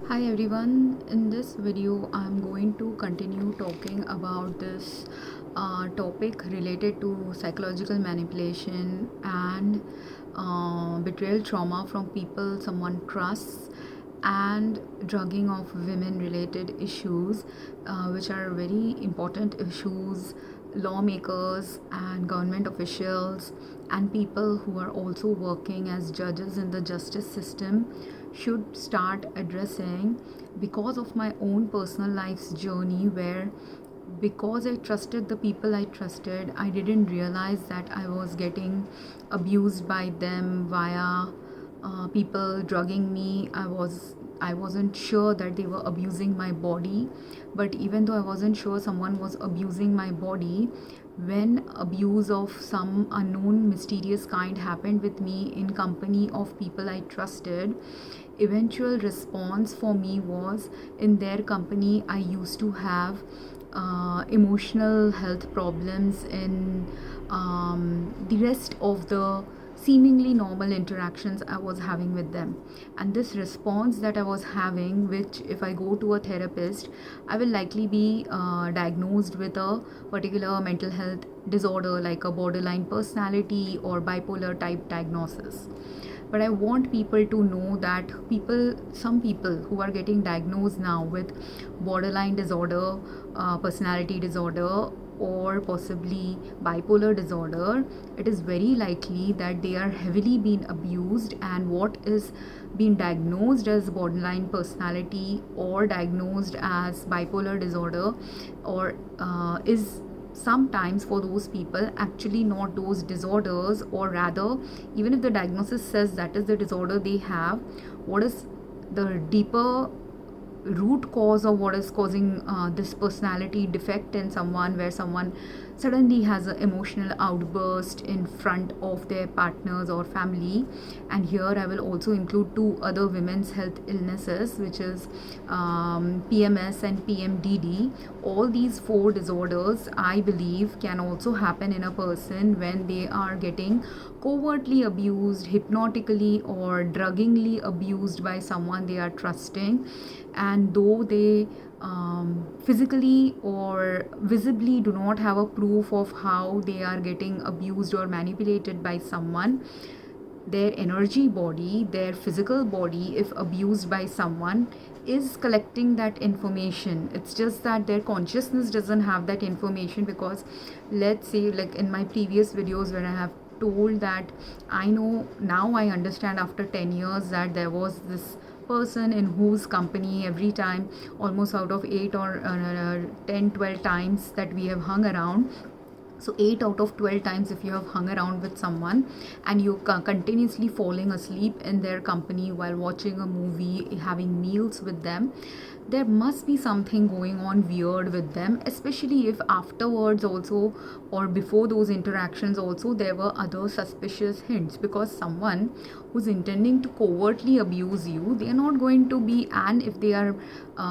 Hi everyone, in this video I'm going to continue talking about this topic related to psychological manipulation and betrayal trauma from people someone trusts and drugging of women related issues, which are very important issues. Lawmakers and government officials and people who are also working as judges in the justice system should start addressing, because of my own personal life's journey where, because I trusted the people I trusted, I didn't realize that I was getting abused by them via people drugging me. I wasn't sure that they were abusing my body, but even though I wasn't sure someone was abusing my body, when abuse of some unknown mysterious kind happened with me in company of people I trusted, eventual response for me was, in their company I used to have emotional health problems in the rest of the seemingly normal interactions I was having with them. And this response that I was having, which if I go to a therapist, I will likely be diagnosed with a particular mental health disorder like a borderline personality or bipolar type diagnosis. But I want people to know that some people who are getting diagnosed now with borderline disorder, personality disorder, or possibly bipolar disorder, it is very likely that they are heavily being abused, and what is being diagnosed as borderline personality or diagnosed as bipolar disorder or is sometimes for those people actually not those disorders, or rather, even if the diagnosis says that is the disorder they have, what is the deeper root cause of what is causing this personality defect in someone, where someone suddenly has an emotional outburst in front of their partners or family. And here I will also include two other women's health illnesses, which is PMS and PMDD. All these four disorders, I believe, can also happen in a person when they are getting covertly abused, hypnotically or druggingly abused by someone they are trusting. And though they physically or visibly do not have a proof of how they are getting abused or manipulated by someone, their energy body, their physical body, if abused by someone, is collecting that information. It's just that their consciousness doesn't have that information, because let's say, like in my previous videos where I have told that I know now, I understand after 10 years that there was this person in whose company every time, almost out of 8 or 10 12 times that we have hung around, so 8 out of 12 times if you have hung around with someone and you continuously falling asleep in their company while watching a movie, having meals with them, there must be something going on weird with them, especially if afterwards also or before those interactions also there were other suspicious hints. Because someone who's intending to covertly abuse you, they are not going to be, and if they are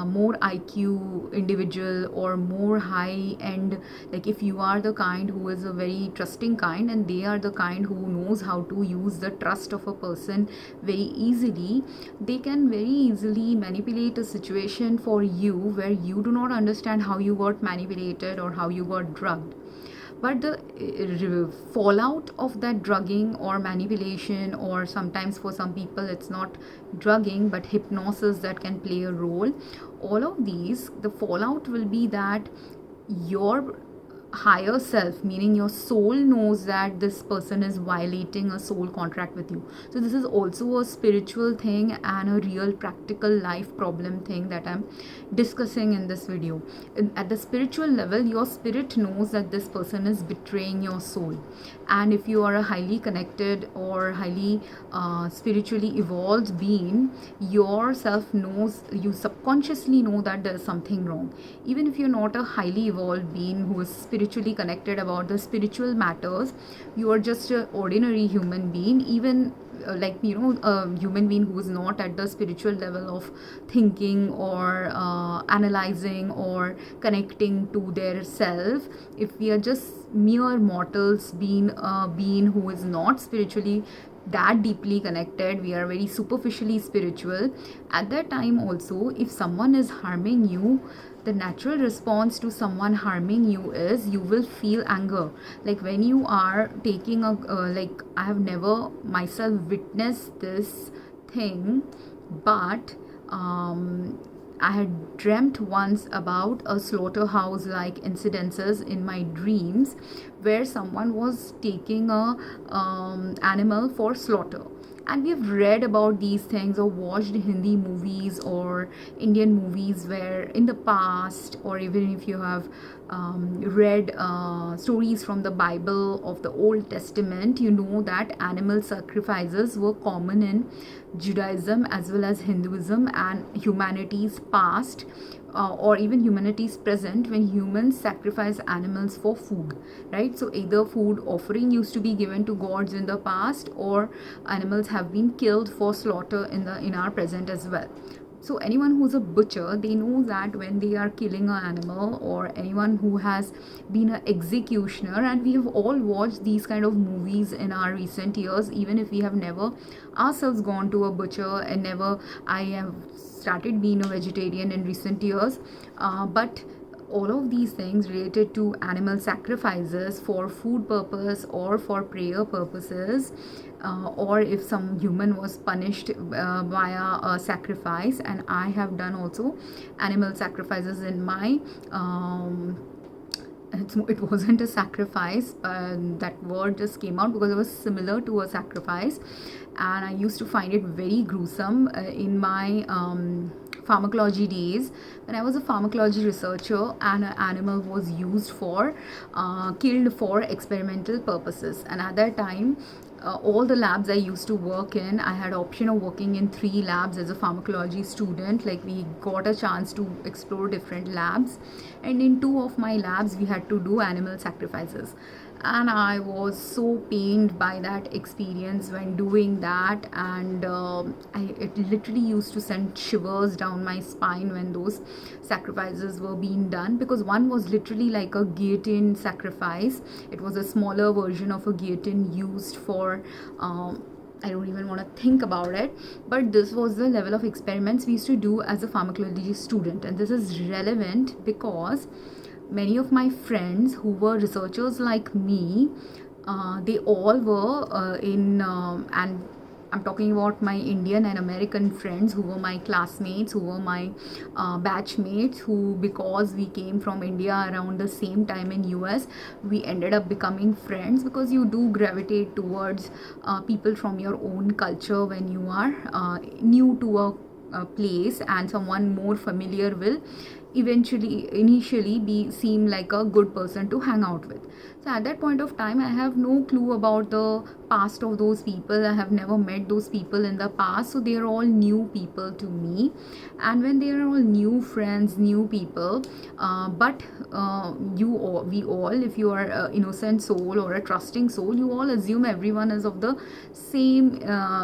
more IQ individual or more high end, like if you are the kind who is a very trusting kind and they are the kind who knows how to use the trust of a person very easily, they can very easily manipulate a situation for you where you do not understand how you got manipulated or how you got drugged. But the fallout of that drugging or manipulation, or sometimes for some people it's not drugging but hypnosis that can play a role, all of these, the fallout will be that your higher self, meaning your soul, knows that this person is violating a soul contract with you. So this is also a spiritual thing and a real practical life problem thing that I'm discussing in this video. At the spiritual level, your spirit knows that this person is betraying your soul. And if you are a highly connected or highly spiritually evolved being, yourself knows, you subconsciously know that there is something wrong. Even if you're not a highly evolved being who is spiritually connected about the spiritual matters, you are just an ordinary human being, even a human being who is not at the spiritual level of thinking or analyzing or connecting to their self. If we are just mere mortals, being a being who is not spiritually that deeply connected, we are very superficially spiritual. At that time also, if someone is harming you, the natural response to someone harming you is you will feel anger. Like when you are taking a like, I have never myself witnessed this thing, but I had dreamt once about a slaughterhouse like incidences in my dreams, where someone was taking a animal for slaughter. And we have read about these things or watched Hindi movies or Indian movies where in the past, or even if you have read stories from the Bible of the Old Testament, you know that animal sacrifices were common in Judaism as well as Hinduism and humanity's past, or even humanity's present, when humans sacrifice animals for food, right? So either food offering used to be given to gods in the past, or animals have been killed for slaughter in our present as well. So anyone who's a butcher, they know that when they are killing an animal, or anyone who has been an executioner, and we have all watched these kind of movies in our recent years, even if we have never ourselves gone to a butcher, and never, I have started being a vegetarian in recent years, but all of these things related to animal sacrifices for food purpose or for prayer purposes, or if some human was punished via a sacrifice. And I have done also animal sacrifices in my it wasn't a sacrifice, that word just came out because it was similar to a sacrifice, and I used to find it very gruesome in my pharmacology days, when I was a pharmacology researcher, and an animal was used for killed for experimental purposes. And at that time, all the labs I used to work in, I had option of working in 3 labs as a pharmacology student. Like, we got a chance to explore different labs, and in 2 of my labs we had to do animal sacrifices, and I was so pained by that experience when doing that. And it literally used to send shivers down my spine when those sacrifices were being done, because one was literally like a guillotine sacrifice. It was a smaller version of a guillotine used for I don't even want to think about it, but this was the level of experiments we used to do as a pharmacology student. And this is relevant because many of my friends who were researchers like me, they all were and I'm talking about my Indian and American friends who were my classmates, who were my batchmates, who, because we came from India around the same time in US, we ended up becoming friends, because you do gravitate towards people from your own culture when you are new to a place, and someone more familiar will initially seem like a good person to hang out with. So at that point of time, I have no clue about the past of those people. I have never met those people in the past, so they are all new people to me. And when they are all new friends, new people, but we all, if you are an innocent soul or a trusting soul, you all assume everyone is of the same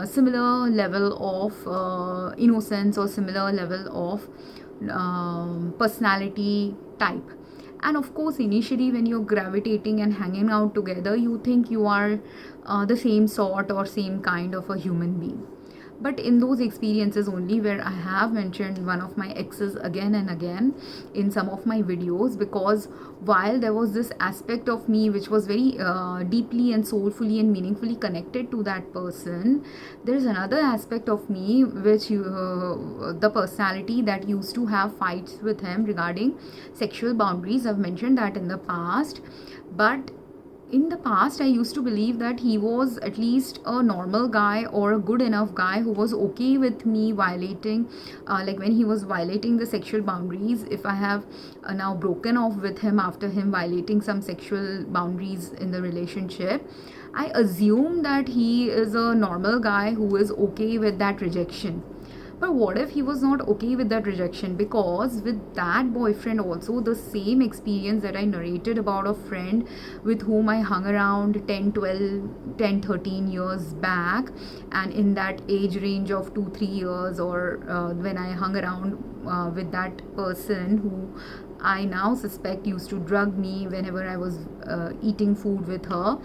similar level of innocence, or similar level of personality type. And of course, initially when you're gravitating and hanging out together, you think you are the same sort or same kind of a human being. But in those experiences only, where I have mentioned one of my exes again and again in some of my videos, because while there was this aspect of me which was very deeply and soulfully and meaningfully connected to that person, there is another aspect of me which the personality that used to have fights with him regarding sexual boundaries. I've mentioned that in the past, but in the past, I used to believe that he was at least a normal guy or a good enough guy who was okay with me violating, like when he was violating the sexual boundaries. If I have now broken off with him after him violating some sexual boundaries in the relationship, I assume that he is a normal guy who is okay with that rejection. But what if he was not okay with that rejection? Because with that boyfriend also, the same experience that I narrated about a friend with whom I hung around 10, 13 years back, and in that age range of 2-3 years, or when I hung around with that person who I now suspect used to drug me whenever I was eating food with her.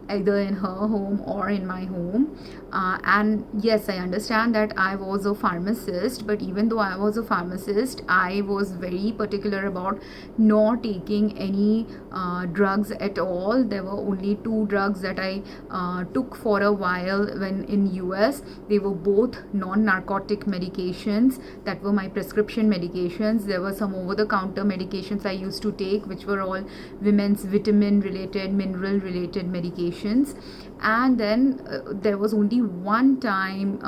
either in her home or in my home. And yes, I understand that I was a pharmacist, but even though I was a pharmacist, I was very particular about not taking any drugs at all. There were only two drugs that I took for a while when in US. They were both non-narcotic medications that were my prescription medications. There were some over-the-counter medications I used to take, which were all women's vitamin related, mineral related medications. And then there was only one time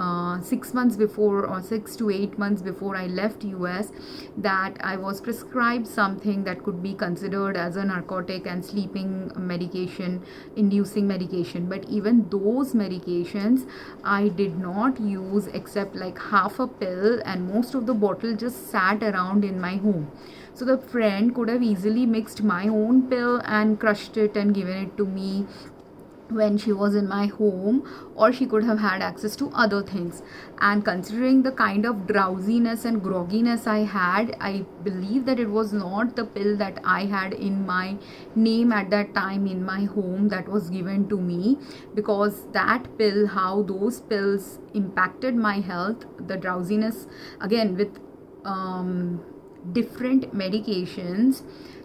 6 months before, or 6 to 8 months before I left US, that I was prescribed something that could be considered as a narcotic and sleeping medication, inducing medication. But even those medications I did not use except like half a pill, and most of the bottle just sat around in my home. So the friend could have easily mixed my own pill and crushed it and given it to me when she was in my home, or she could have had access to other things. And considering the kind of drowsiness and grogginess I had, I believe that it was not the pill that I had in my name at that time in my home that was given to me, because that pill, how those pills impacted my health, the drowsiness, again with different medications,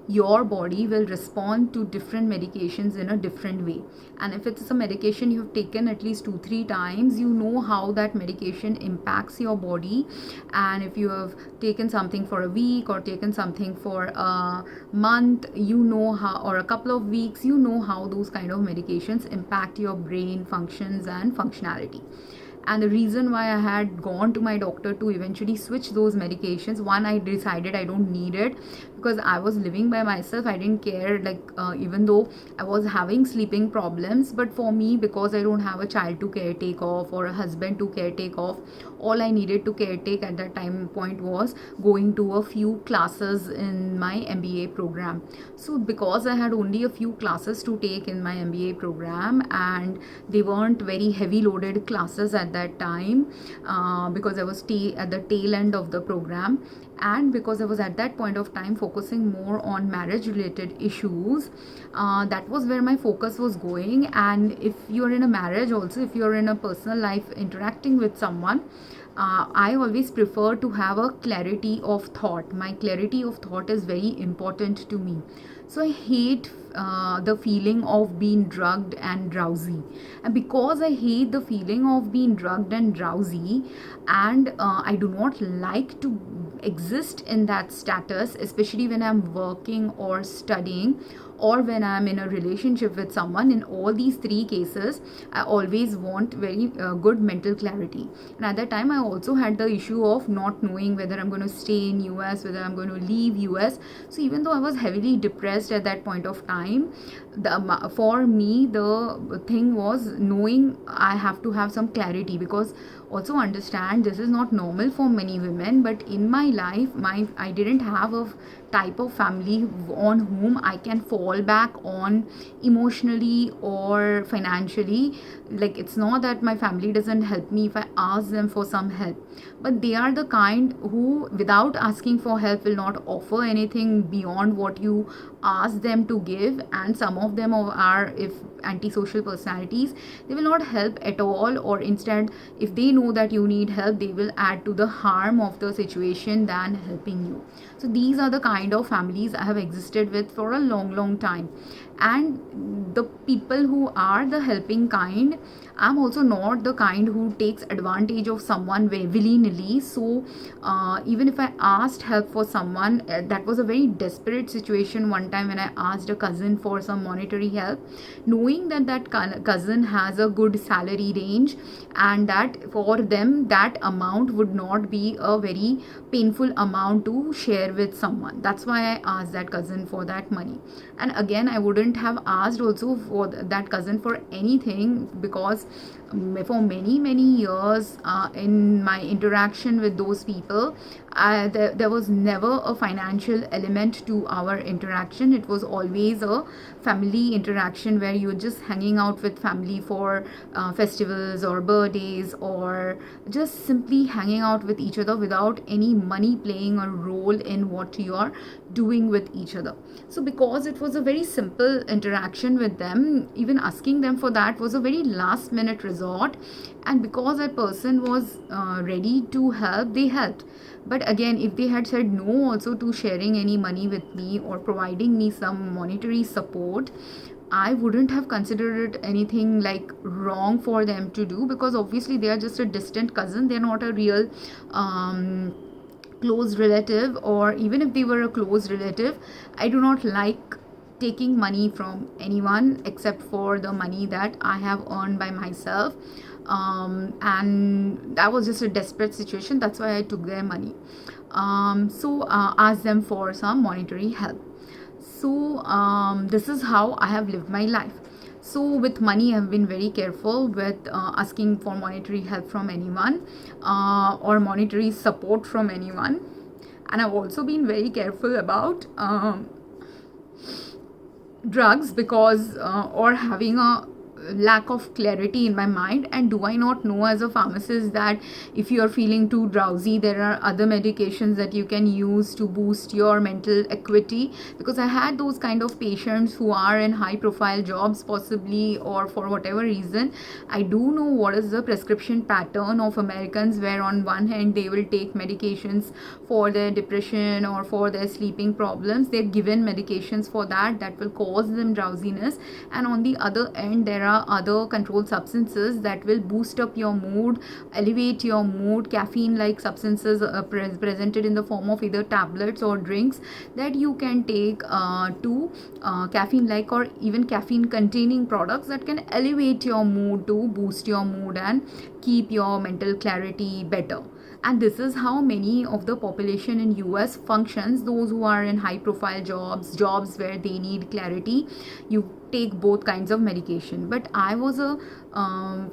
your body will respond to different medications in a different way. And if it's a medication you have taken at least 2-3 times, you know how that medication impacts your body. And if you have taken something for a week or taken something for a month, you know how, or a couple of weeks, you know how those kind of medications impact your brain functions and functionality. And the reason why I had gone to my doctor to eventually switch those medications, one, I decided I don't need it because I was living by myself. I didn't care, like even though I was having sleeping problems, but for me, because I don't have a child to caretake of or a husband to caretake of, all I needed to caretake at that time point was going to a few classes in my MBA program. So because I had only a few classes to take in my MBA program, and they weren't very heavy loaded classes at that time, because I was at the tail end of the program, and because I was at that point of time focusing more on marriage related issues, that was where my focus was going. And if you're in a marriage also, if you're in a personal life interacting with someone, I always prefer to have a clarity of thought. My clarity of thought is very important to me. So I hate the feeling of being drugged and drowsy. And because I hate the feeling of being drugged and drowsy, and I do not like to exist in that status, especially when I'm working or studying, or when I'm in a relationship with someone. In all these three cases, I always want very good mental clarity. And at that time, I also had the issue of not knowing whether I'm going to stay in US, whether I'm going to leave US. So even though I was heavily depressed at that point of time, for me, the thing was knowing I have to have some clarity, because also understand this is not normal for many women, but in my life, I didn't have a type of family on whom I can fall back on emotionally or financially. Like, it's not that my family doesn't help me if I ask them for some help, but they are the kind who, without asking for help, will not offer anything beyond what you ask them to give. And some of them are, if antisocial personalities, they will not help at all, or instead, if they know that you need help, they will add to the harm of the situation than helping you. So these are the kind of families I have existed with for a long time. And the people who are the helping kind, I'm also not the kind who takes advantage of someone willy-nilly. So even if I asked help for someone, that was a very desperate situation one time when I asked a cousin for some monetary help, knowing that cousin has a good salary range, and that for them that amount would not be a very painful amount to share with someone. That's why I asked that cousin for that money. And again, I wouldn't have asked also for that cousin for anything, because for many years in my interaction with those people, there was never a financial element to our interaction. It was always a family interaction where you're just hanging out with family for festivals or birthdays, or just simply hanging out with each other without any money playing a role in what you're doing with each other. So because it was a very simple interaction with them, even asking them for that was a very last minute resort, and because that person was ready to help, they helped. But again, if they had said no also to sharing any money with me or providing me some monetary support, I wouldn't have considered it anything like wrong for them to do, because obviously they are just a distant cousin. They're not a real close relative. Or even if they were a close relative, I do not like taking money from anyone except for the money that I have earned by myself. And that was just a desperate situation. That's why I took their money. So asked them for some monetary help. So this is how I have lived my life. So with money, I've been very careful with asking for monetary help from anyone or monetary support from anyone. And I've also been very careful about drugs, because or having a lack of clarity in my mind. And do I not know as a pharmacist that if you are feeling too drowsy, there are other medications that you can use to boost your mental acuity? Because I had those kind of patients who are in high profile jobs possibly, or for whatever reason. I do know what is the prescription pattern of Americans, where on one hand they will take medications for their depression or for their sleeping problems. They're given medications for that will cause them drowsiness, and on the other end there are other controlled substances that will boost up your mood, elevate your mood, caffeine like substances presented in the form of either tablets or drinks that you can take to caffeine like or even caffeine containing products that can elevate your mood, to boost your mood and keep your mental clarity better. And this is how many of the population in US functions. Those who are in high profile jobs where they need clarity, you take both kinds of medication. But I was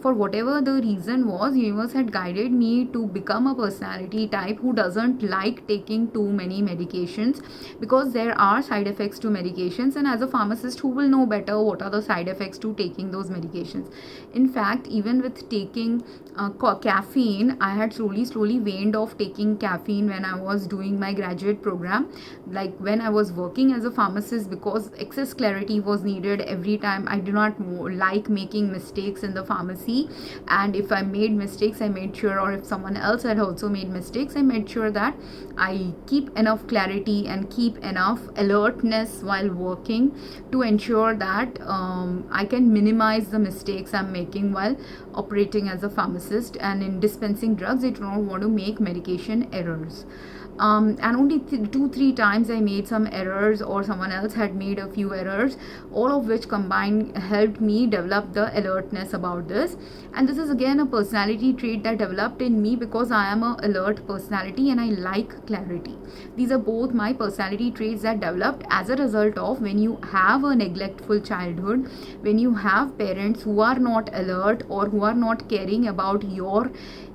for whatever the reason was, universe had guided me to become a personality type who doesn't like taking too many medications, because there are side effects to medications, and as a pharmacist, who will know better what are the side effects to taking those medications? In fact, even with taking caffeine, I had slowly waned off taking caffeine when I was doing my graduate program. Like when I was working as a pharmacist, because excess clarity was needed every time. I do not like making mistakes in the pharmacy, and if I made mistakes, I made sure, or if someone else had also made mistakes, I made sure that I keep enough clarity and keep enough alertness while working to ensure that I can minimize the mistakes I'm making while operating as a pharmacist. And in dispensing drugs, I do not want to make medication errors. And only 2-3 times I made some errors, or someone else had made a few errors, all of which combined helped me develop the alertness about this. And this is again a personality trait that developed in me, because I am an alert personality and I like clarity. These are both my personality traits that developed as a result of when you have a neglectful childhood, when you have parents who are not alert or who are not caring about your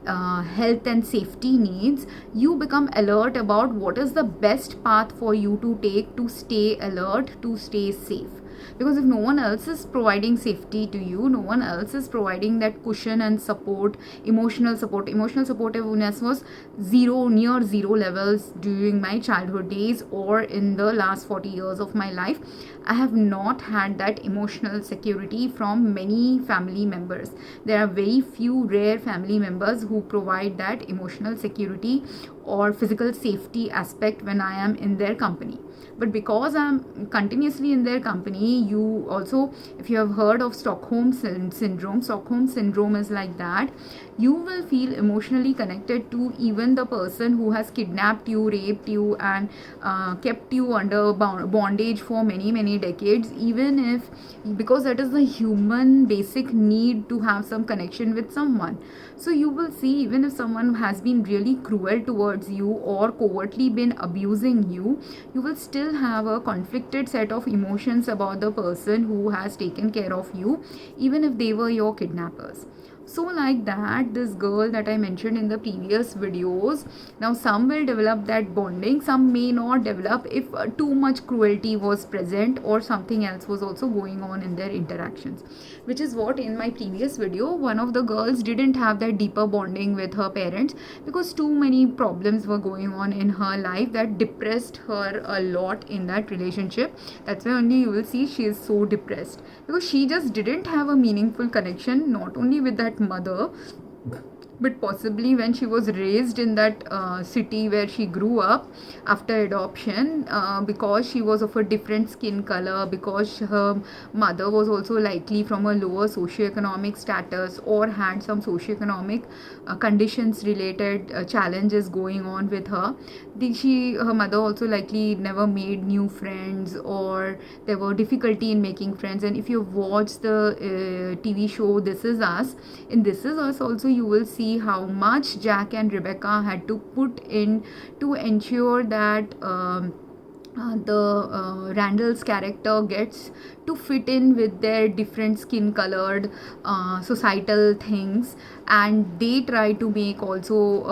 health and safety needs. You become alert about what is the best path for you to take to stay alert, to stay safe. Because if no one else is providing safety to you, no one else is providing that cushion and support, emotional supportiveness was near zero levels during my childhood days, or in the last 40 years of my life. I have not had that emotional security from many family members. There are very few rare family members who provide that emotional security or physical safety aspect when I am in their company. But because I'm continuously in their company, you also, if you have heard of Stockholm syndrome is like that. You will feel emotionally connected to even the person who has kidnapped you, raped you, and kept you under bondage for many decades, even if, because that is the human basic need to have some connection with someone. So you will see, even if someone has been really cruel towards you or covertly been abusing you, you will still have a conflicted set of emotions about the person who has taken care of you, even if they were your kidnappers. So like that, this girl that I mentioned in the previous videos, now some will develop that bonding, some may not develop if too much cruelty was present or something else was also going on in their interactions, which is what in my previous video, one of the girls didn't have that deeper bonding with her parents because too many problems were going on in her life that depressed her a lot in that relationship. That's why only you will see she is so depressed, because she just didn't have a meaningful connection, not only with that mother, but possibly when she was raised in that city where she grew up after adoption, because she was of a different skin color, because her mother was also likely from a lower socioeconomic status or had some socioeconomic conditions related challenges going on with her. Her mother also likely never made new friends, or there were difficulty in making friends. And if you watch the TV show This Is Us, in This Is Us also you will see how much Jack and Rebecca had to put in to ensure that Randall's character gets to fit in with their different skin colored societal things, and they try to make also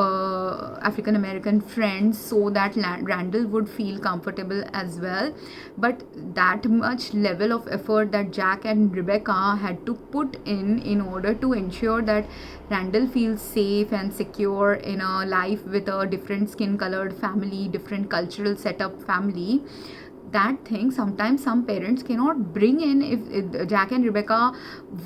African American friends so that Randall would feel comfortable as well. But that much level of effort that Jack and Rebecca had to put in order to ensure that Randall feels safe and secure in a life with a different skin colored family, different cultural setup family, that thing sometimes some parents cannot bring in. If Jack and Rebecca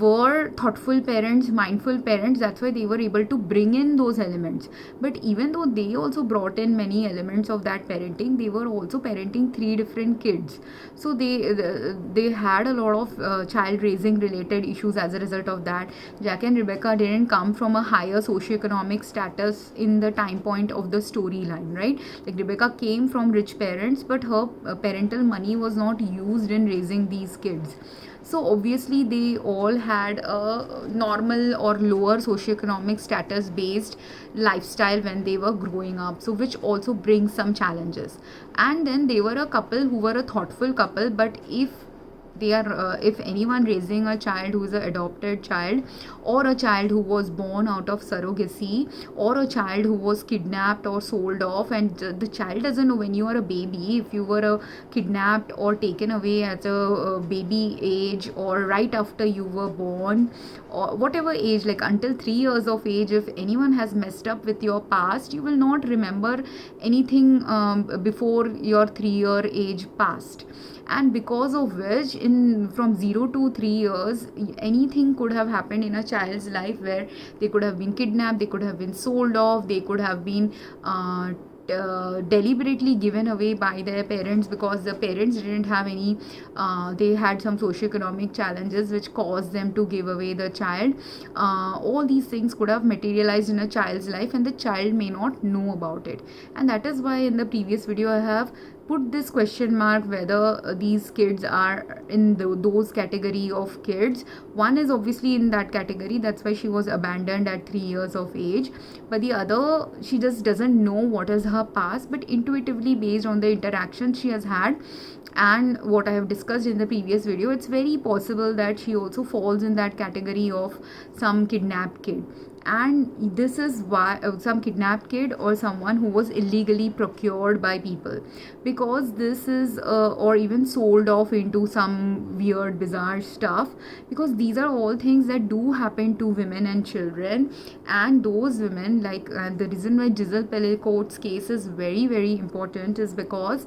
were thoughtful parents, mindful parents, that's why they were able to bring in those elements. But even though they also brought in many elements of that parenting, they were also parenting 3 different kids, so they had a lot of child raising related issues as a result of that. Jack and Rebecca didn't come from a higher socioeconomic status in the time point of the storyline, right? Like Rebecca came from rich parents, but her parental money was not used in raising these kids. So obviously they all had a normal or lower socioeconomic status based lifestyle when they were growing up, so which also brings some challenges. And then they were a couple who were a thoughtful couple, but if anyone raising a child who is an adopted child, or a child who was born out of surrogacy, or a child who was kidnapped or sold off, and the child doesn't know when you are a baby, if you were kidnapped or taken away at a baby age, or right after you were born, or whatever age, like until 3 years of age, if anyone has messed up with your past, you will not remember anything before your 3-year age passed. And because of which, from 0 to 3 years, anything could have happened in a child's life, where they could have been kidnapped, they could have been sold off, they could have been deliberately given away by their parents, because the parents didn't have any they had some socioeconomic challenges which caused them to give away the child. All these things could have materialized in a child's life, and the child may not know about it. And that is why in the previous video I have put this question mark whether these kids are in those category of kids. One is obviously in that category, that's why she was abandoned at 3 years of age. But the other, she just doesn't know what is her past, but intuitively, based on the interaction she has had and what I have discussed in the previous video, it's very possible that she also falls in that category of some kidnapped kid. And this is why some kidnapped kid, or someone who was illegally procured by people, because this is or even sold off into some weird bizarre stuff, because these are all things that do happen to women and children. And those women, like the reason why Giselle Pellicote's case is very, very important is because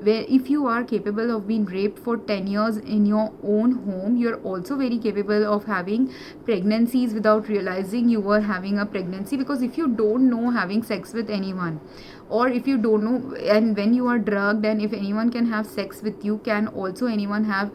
if you are capable of being raped for 10 years in your own home, you're also very capable of having pregnancies without realizing you were having a pregnancy. Because if you don't know having sex with anyone, or if you don't know, and when you are drugged, and if anyone can have sex with you, can also anyone have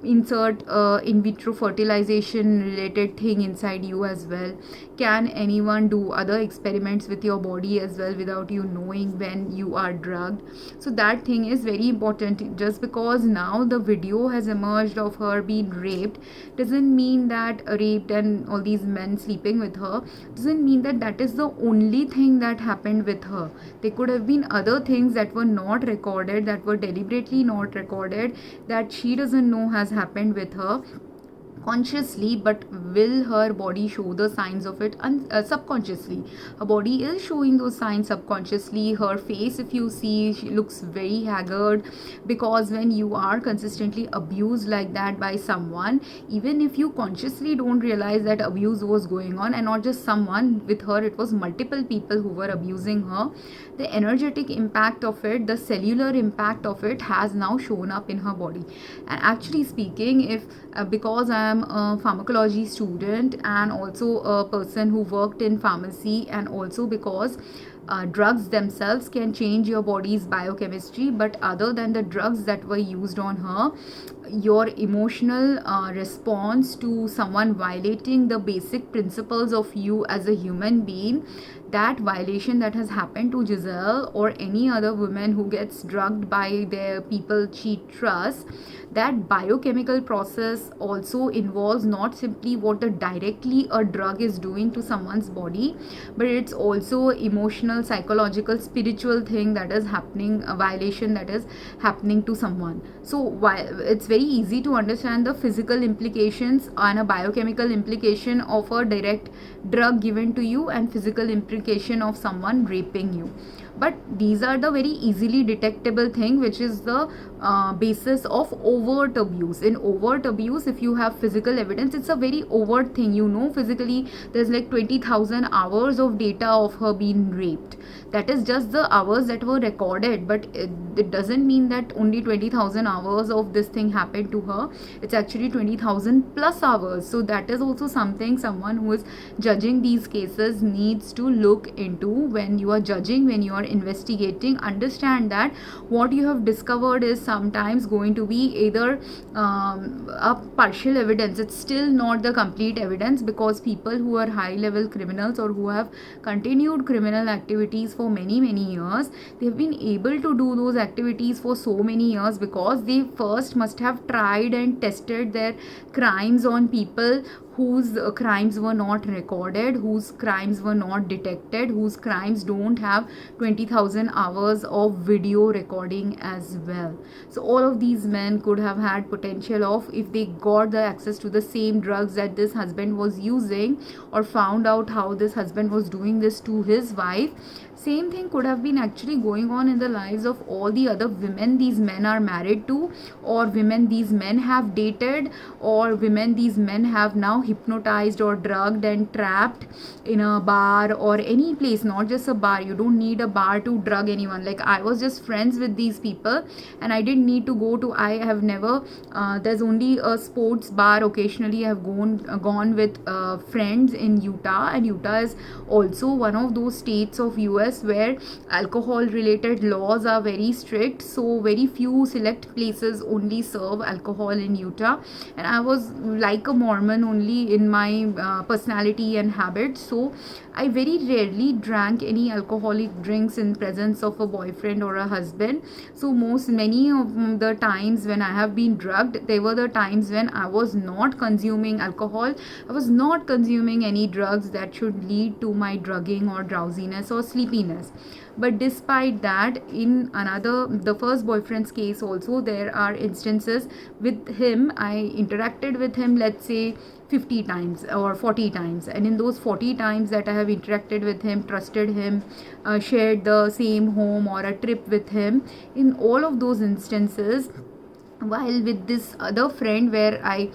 insert in vitro fertilization related thing inside you as well? Can anyone do other experiments with your body as well without you knowing when you are drugged? So that thing is very important. Just because now the video has emerged of her being raped doesn't mean that raped and all these men sleeping with her doesn't mean that that is the only thing that happened with her. There could have been other things that were not recorded, that were deliberately not recorded, that she doesn't know has happened with her. consciously, but will her body show the signs of it subconsciously? Her body is showing those signs subconsciously. Her face, if you see, she looks very haggard, because when you are consistently abused like that by someone, even if you consciously don't realize that abuse was going on, and not just someone, with her it was multiple people who were abusing her, the energetic impact of it, the cellular impact of it has now shown up in her body. And actually speaking, if because I am a pharmacology student and also a person who worked in pharmacy, and also because drugs themselves can change your body's biochemistry, but other than the drugs that were used on her, your emotional response to someone violating the basic principles of you as a human being, that violation that has happened to Giselle or any other woman who gets drugged by their people she trusts, that biochemical process also involves not simply what directly a drug is doing to someone's body, but it's also emotional, psychological, spiritual thing that is happening, a violation that is happening to someone. So while it's very easy to understand the physical implications and a biochemical implication of a direct drug given to you, and physical implication of someone raping you, but these are the very easily detectable thing, which is the basis of overt abuse. In overt abuse, if you have physical evidence, it's a very overt thing, physically there's like 20,000 hours of data of her being raped. That is just the hours that were recorded, but it doesn't mean that only 20,000 hours of this thing happened to her. It's actually 20,000 plus hours. So that is also something someone who is judging these cases needs to look into. When you are judging, when you are investigating, understand that what you have discovered is sometimes going to be either a partial evidence. It's still not the complete evidence, because people who are high level criminals or who have continued criminal activities for many years, they have been able to do those activities for so many years because they first must have tried and tested their crimes on people whose crimes were not recorded, whose crimes were not detected, whose crimes don't have 20,000 hours of video recording as well. So all of these men could have had potential of, if they got the access to the same drugs that this husband was using, or found out how this husband was doing this to his wife, same thing could have been actually going on in the lives of all the other women these men are married to, or women these men have dated, or women these men have now hypnotized or drugged and trapped in a bar or any place. Not just a bar, you don't need a bar to drug anyone. Like, I was just friends with these people and I didn't need to go to, I have never there's only a sports bar occasionally I have gone with friends in Utah, and Utah is also one of those states of US where alcohol related laws are very strict, so very few select places only serve alcohol in Utah. And I was like a Mormon only in my personality and habits, so I very rarely drank any alcoholic drinks in presence of a boyfriend or a husband. So many of the times when I have been drugged, they were the times when I was not consuming alcohol, I was not consuming any drugs that should lead to my drugging or drowsiness or sleepiness. But despite that, in the first boyfriend's case also, there are instances with him, I interacted with him, let's say 50 times or 40 times, and in those 40 times that I have interacted with him, trusted him, shared the same home or a trip with him, in all of those instances, while with this other friend where I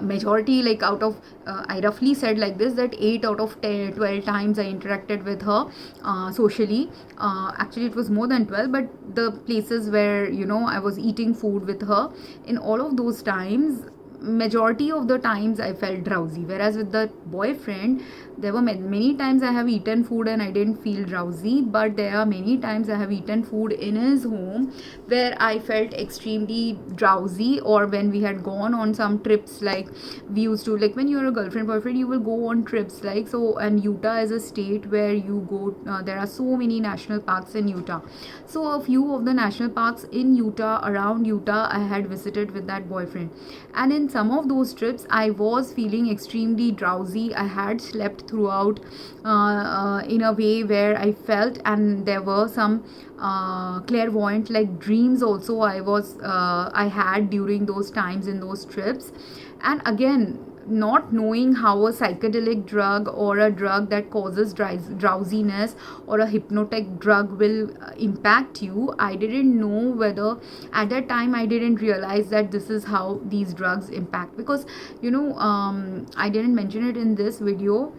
majority, like out of I roughly said like this, that 8 out of 10, 12 times I interacted with her socially. Actually it was more than 12, but the places where I was eating food with her, in all of those times, majority of the times I felt drowsy. Whereas with the boyfriend, there were many times I have eaten food and I didn't feel drowsy, but there are many times I have eaten food in his home where I felt extremely drowsy. Or when we had gone on some trips, like we used to, like when you're a girlfriend boyfriend, you will go on trips, like so. And Utah is a state where you go, there are so many national parks in Utah. So a few of the national parks in Utah, around Utah, I had visited with that boyfriend, and in some of those trips I was feeling extremely drowsy. I had slept throughout in a way where I felt, and there were some clairvoyant like dreams also I had during those times in those trips. And again, not knowing how a psychedelic drug or a drug that causes drowsiness or a hypnotic drug will impact you, I didn't know whether, at that time I didn't realize that this is how these drugs impact. Because I didn't mention it in this video.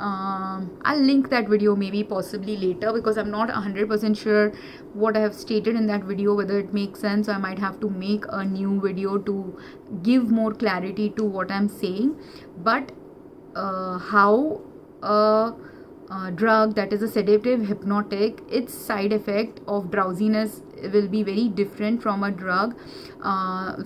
I'll link that video maybe possibly later, because I'm not 100% sure what I have stated in that video, whether it makes sense. So I might have to make a new video to give more clarity to what I'm saying. But how a drug that is a sedative hypnotic, its side effect of drowsiness will be very different from a drug.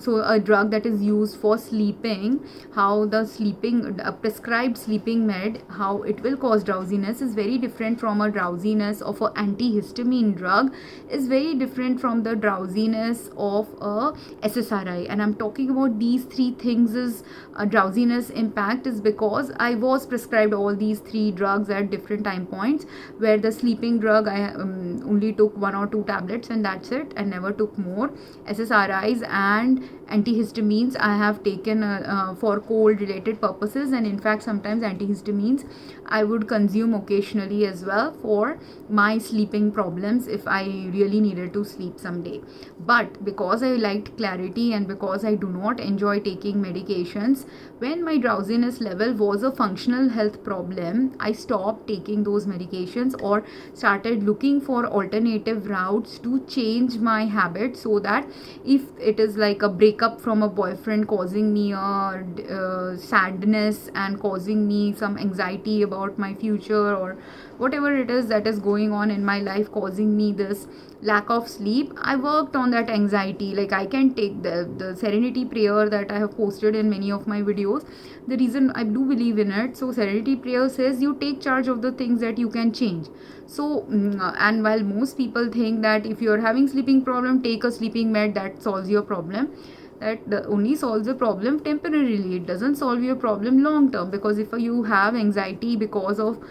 So a drug that is used for sleeping, how the sleeping, a prescribed sleeping med, how it will cause drowsiness is very different from a drowsiness of an antihistamine drug, is very different from the drowsiness of a SSRI. And I'm talking about these three things is drowsiness impact is because I was prescribed all these three drugs at different time points, where the sleeping drug I only took 1 or 2 tablets and that's it, and never took more. SSRIs and antihistamines I have taken for cold related purposes, and in fact sometimes antihistamines I would consume occasionally as well for my sleeping problems if I really needed to sleep someday. But because I liked clarity and because I do not enjoy taking medications, when my drowsiness level was a functional health problem, I stopped taking those medications or started looking for alternative routes to change my habits, so that if it is like a breakup from a boyfriend causing me a sadness and causing me some anxiety about my future, or whatever it is that is going on in my life causing me this lack of sleep, I worked on that anxiety. Like I can take the serenity prayer that I have posted in many of my videos. The reason I do believe in it, so serenity prayer says you take charge of the things that you can change. So and while most people think that if you're having sleeping problem, take a sleeping med, that solves your problem, that only solves the problem temporarily. It doesn't solve your problem long term, because if you have anxiety because of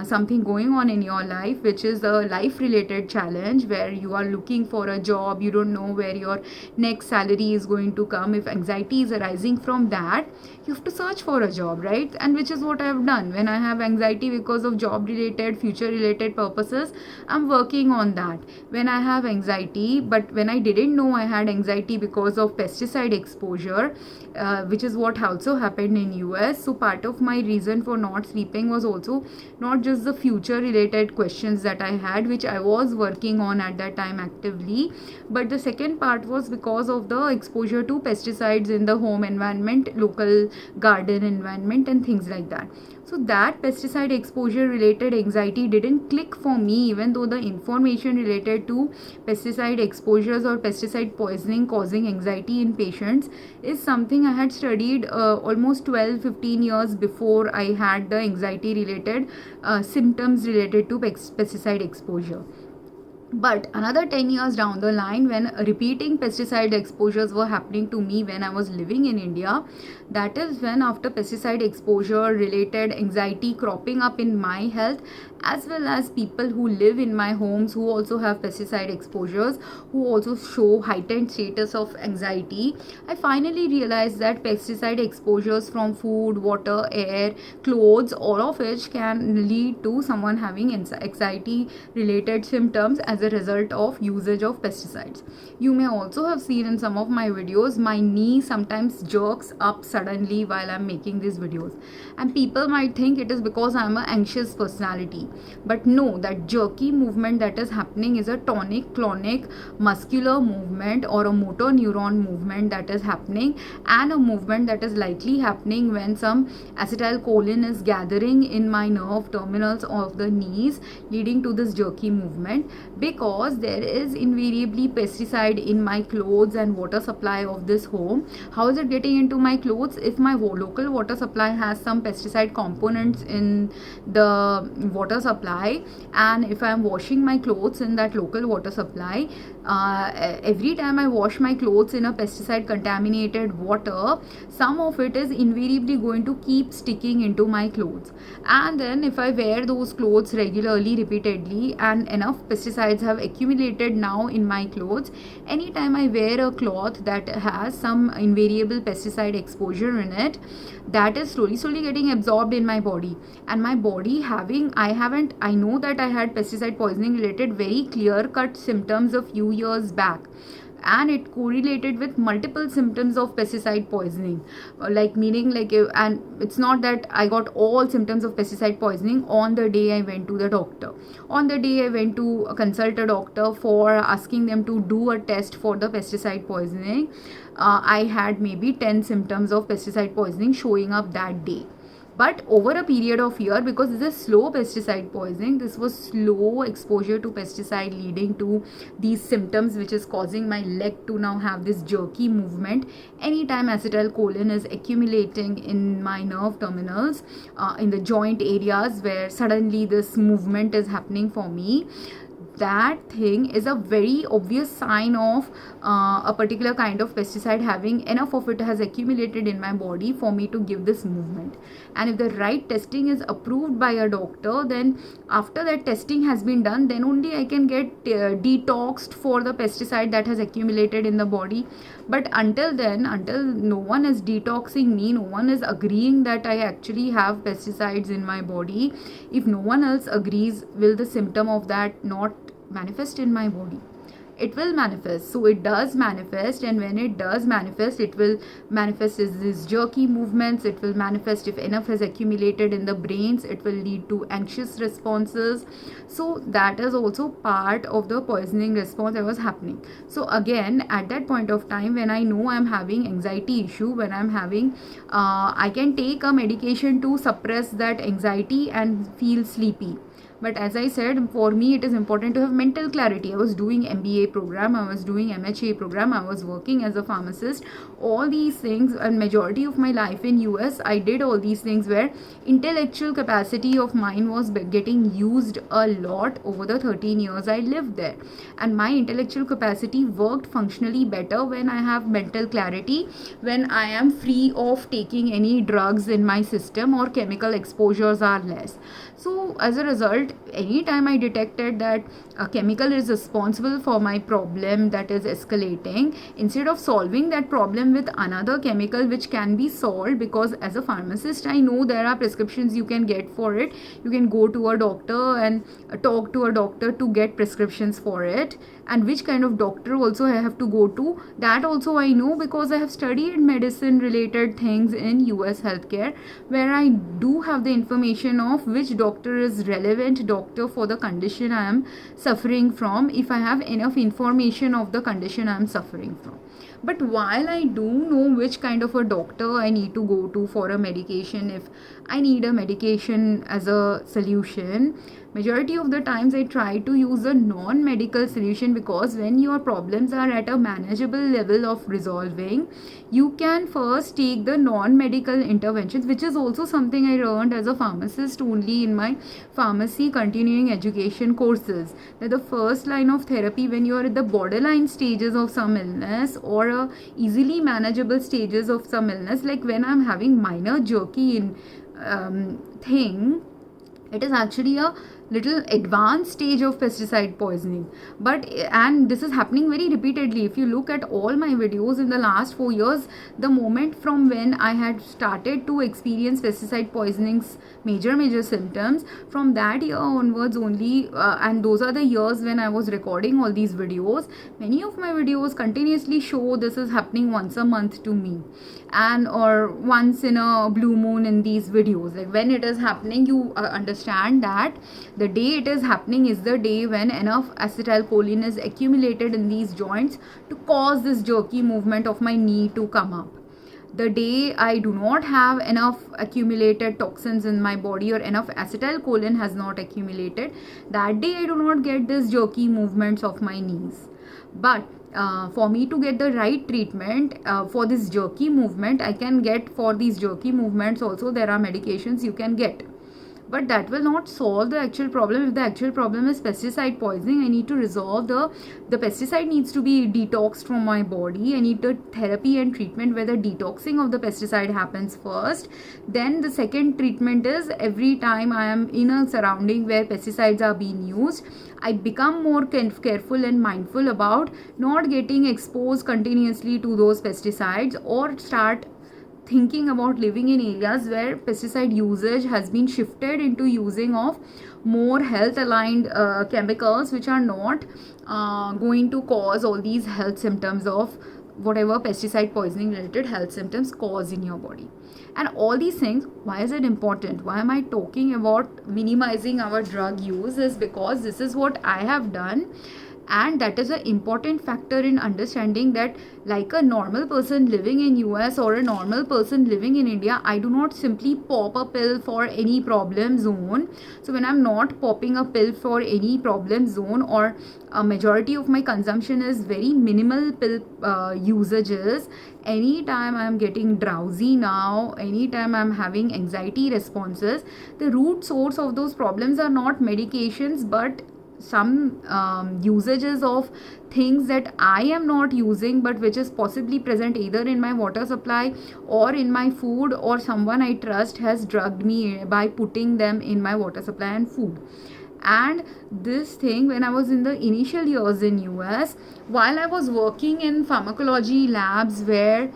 something going on in your life, which is a life related challenge where you are looking for a job, you don't know where your next salary is going to come, if anxiety is arising from that, you have to search for a job, right? And which is what I have done. When I have anxiety because of job related, future related purposes, I'm working on that. When I have anxiety, but when I didn't know I had anxiety because of pesticide exposure, which is what also happened in US. So part of my reason for not sleeping was also not just the future related questions that I had, which I was working on at that time actively, but the second part was because of the exposure to pesticides in the home environment, local garden environment and things like that. So that pesticide exposure related anxiety didn't click for me, even though the information related to pesticide exposures or pesticide poisoning causing anxiety in patients is something I had studied almost 12-15 years before I had the anxiety related symptoms related to pesticide exposure. But another 10 years down the line, when repeating pesticide exposures were happening to me when I was living in India, that is when after pesticide exposure related anxiety cropping up in my health, as well as people who live in my homes who also have pesticide exposures, who also show heightened status of anxiety, I finally realized that pesticide exposures from food, water, air, clothes, all of which can lead to someone having anxiety related symptoms as a result of usage of pesticides. You may also have seen in some of my videos, my knee sometimes jerks up suddenly while I'm making these videos, and people might think it is because I'm an anxious personality. But no, that jerky movement that is happening is a tonic clonic muscular movement or a motor neuron movement that is happening, and a movement that is likely happening when some acetylcholine is gathering in my nerve terminals of the knees, leading to this jerky movement, because there is invariably pesticide in my clothes and water supply of this home. How is it getting into my clothes? If my local water supply has some pesticide components in the water water supply, and if I'm washing my clothes in that local water supply, every time I wash my clothes in a pesticide contaminated water, some of it is invariably going to keep sticking into my clothes. And then if I wear those clothes regularly, repeatedly, and enough pesticides have accumulated now in my clothes, anytime I wear a cloth that has some invariable pesticide exposure in it, that is slowly getting absorbed in my body. And my body I know that I had pesticide poisoning related very clear cut symptoms a few years back, and it correlated with multiple symptoms of pesticide poisoning, and it's not that I got all symptoms of pesticide poisoning on the day I went to the doctor. On the day I went to consult a doctor for asking them to do a test for the pesticide poisoning, I had maybe 10 symptoms of pesticide poisoning showing up that day. But over a period of year, because this is slow pesticide poisoning, this was slow exposure to pesticide leading to these symptoms, which is causing my leg to now have this jerky movement anytime acetylcholine is accumulating in my nerve terminals, in the joint areas where suddenly this movement is happening for me. That thing is a very obvious sign of a particular kind of pesticide having enough of it has accumulated in my body for me to give this movement. And if the right testing is approved by a doctor, then after that testing has been done, then only I can get detoxed for the pesticide that has accumulated in the body. But until then, until no one is detoxing me, no one is agreeing that I actually have pesticides in my body, if no one else agrees, will the symptom of that not manifest in my body? It will manifest. So it does manifest, and when it does manifest, it will manifest as these jerky movements. It will manifest if enough has accumulated in the brains. It will lead to anxious responses. So that is also part of the poisoning response that was happening. So again, at that point of time, when I know I'm having anxiety issue, when I'm having I can take a medication to suppress that anxiety and feel sleepy. But as I said, for me it is important to have mental clarity. I was doing MBA program, I was doing MHA program, I was working as a pharmacist. All these things, and majority of my life in US, I did all these things where intellectual capacity of mine was getting used a lot over the 13 years I lived there. And my intellectual capacity worked functionally better when I have mental clarity, when I am free of taking any drugs in my system or chemical exposures are less. So as a result, anytime I detected that a chemical is responsible for my problem that is escalating, instead of solving that problem with another chemical which can be solved, because as a pharmacist I know there are prescriptions you can get for it. You can go to a doctor and talk to a doctor to get prescriptions for it, and which kind of doctor also I have to go to, that also I know, because I have studied medicine related things in US healthcare, where I do have the information of which doctor is relevant doctor for the condition I am suffering from, if I have enough information of the condition I am suffering from. But while I do know which kind of a doctor I need to go to for a medication, if I need a medication as a solution, majority of the times I try to use a non-medical solution, because when your problems are at a manageable level of resolving, you can first take the non-medical interventions, which is also something I learned as a pharmacist only in my pharmacy continuing education courses, that the first line of therapy when you are at the borderline stages of some illness or easily manageable stages of some illness, like when I'm having minor jerky in thing, it is actually a little advanced stage of pesticide poisoning. And this is happening very repeatedly. If you look at all my videos in the last 4 years, the moment from when I had started to experience pesticide poisoning's major symptoms, from that year onwards only, and those are the years when I was recording all these videos, many of my videos continuously show this is happening once a month to me, and or once in a blue moon in these videos. Like when it is happening, you understand that the day it is happening is the day when enough acetylcholine is accumulated in these joints to cause this jerky movement of my knee to come up. The day I do not have enough accumulated toxins in my body, or enough acetylcholine has not accumulated, that day I do not get this jerky movements of my knees. But for me to get the right treatment for this jerky movement, I can get for these jerky movements also, there are medications you can get. but that will not solve the actual problem. If the actual problem is pesticide poisoning, I need to resolve the pesticide needs to be detoxed from my body. I need the therapy and treatment where the detoxing of the pesticide happens first. Then the second treatment is, every time I am in a surrounding where pesticides are being used, I become more careful and mindful about not getting exposed continuously to those pesticides, or start thinking about living in areas where pesticide usage has been shifted into using of more health aligned chemicals, which are not going to cause all these health symptoms of whatever pesticide poisoning related health symptoms cause in your body. And all these things, why is it important? Why am I talking about minimizing our drug use? Is because this is what I have done, and that is an important factor in understanding that, like a normal person living in US or a normal person living in India, I do not simply pop a pill for any problem zone. So when I'm not popping a pill for any problem zone, or a majority of my consumption is very minimal pill usages, anytime I'm getting drowsy now, anytime I'm having anxiety responses, the root source of those problems are not medications, but some usages of things that I am not using, but which is possibly present either in my water supply or in my food, or someone I trust has drugged me by putting them in my water supply and food. And this thing, when I was in the initial years in US, while I was working in pharmacology labs, where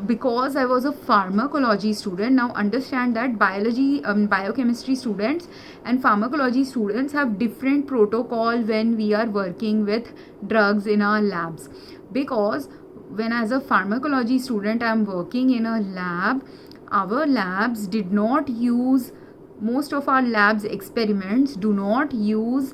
because I was a pharmacology student, now understand that biochemistry students and pharmacology students have different protocol when we are working with drugs in our labs. Because when, as a pharmacology student, I am working in a lab, our labs did not use, most of our labs experiments do not use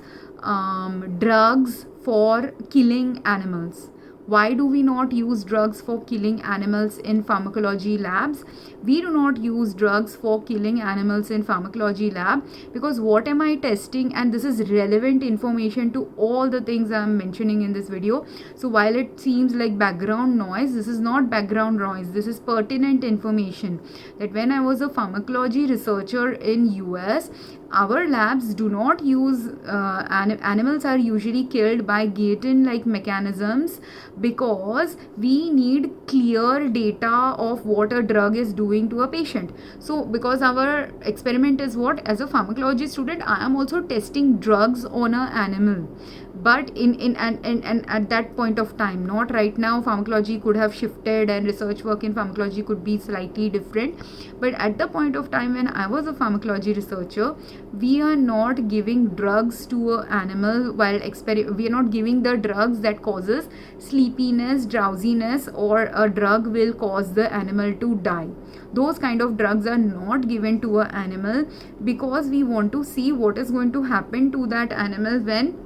drugs for killing animals. Why do we not use drugs for killing animals in pharmacology labs? We do not use drugs for killing animals in pharmacology lab because what am I testing? And this is relevant information to all the things I am mentioning in this video. So while it seems like background noise, this is not background noise. This is pertinent information that when I was a pharmacology researcher in US, our labs do not use animals are usually killed by guillotine like mechanisms, because we need clear data of what a drug is doing to a patient. So because our experiment is what, as a pharmacology student, I am also testing drugs on an animal, but in at that point of time, not right now. Pharmacology could have shifted and research work in pharmacology could be slightly different, but at the point of time when I was a pharmacology researcher, we are not giving drugs to an animal while we are not giving the drugs that causes sleepiness, drowsiness, or a drug will cause the animal to die. Those kind of drugs are not given to an animal, because we want to see what is going to happen to that animal when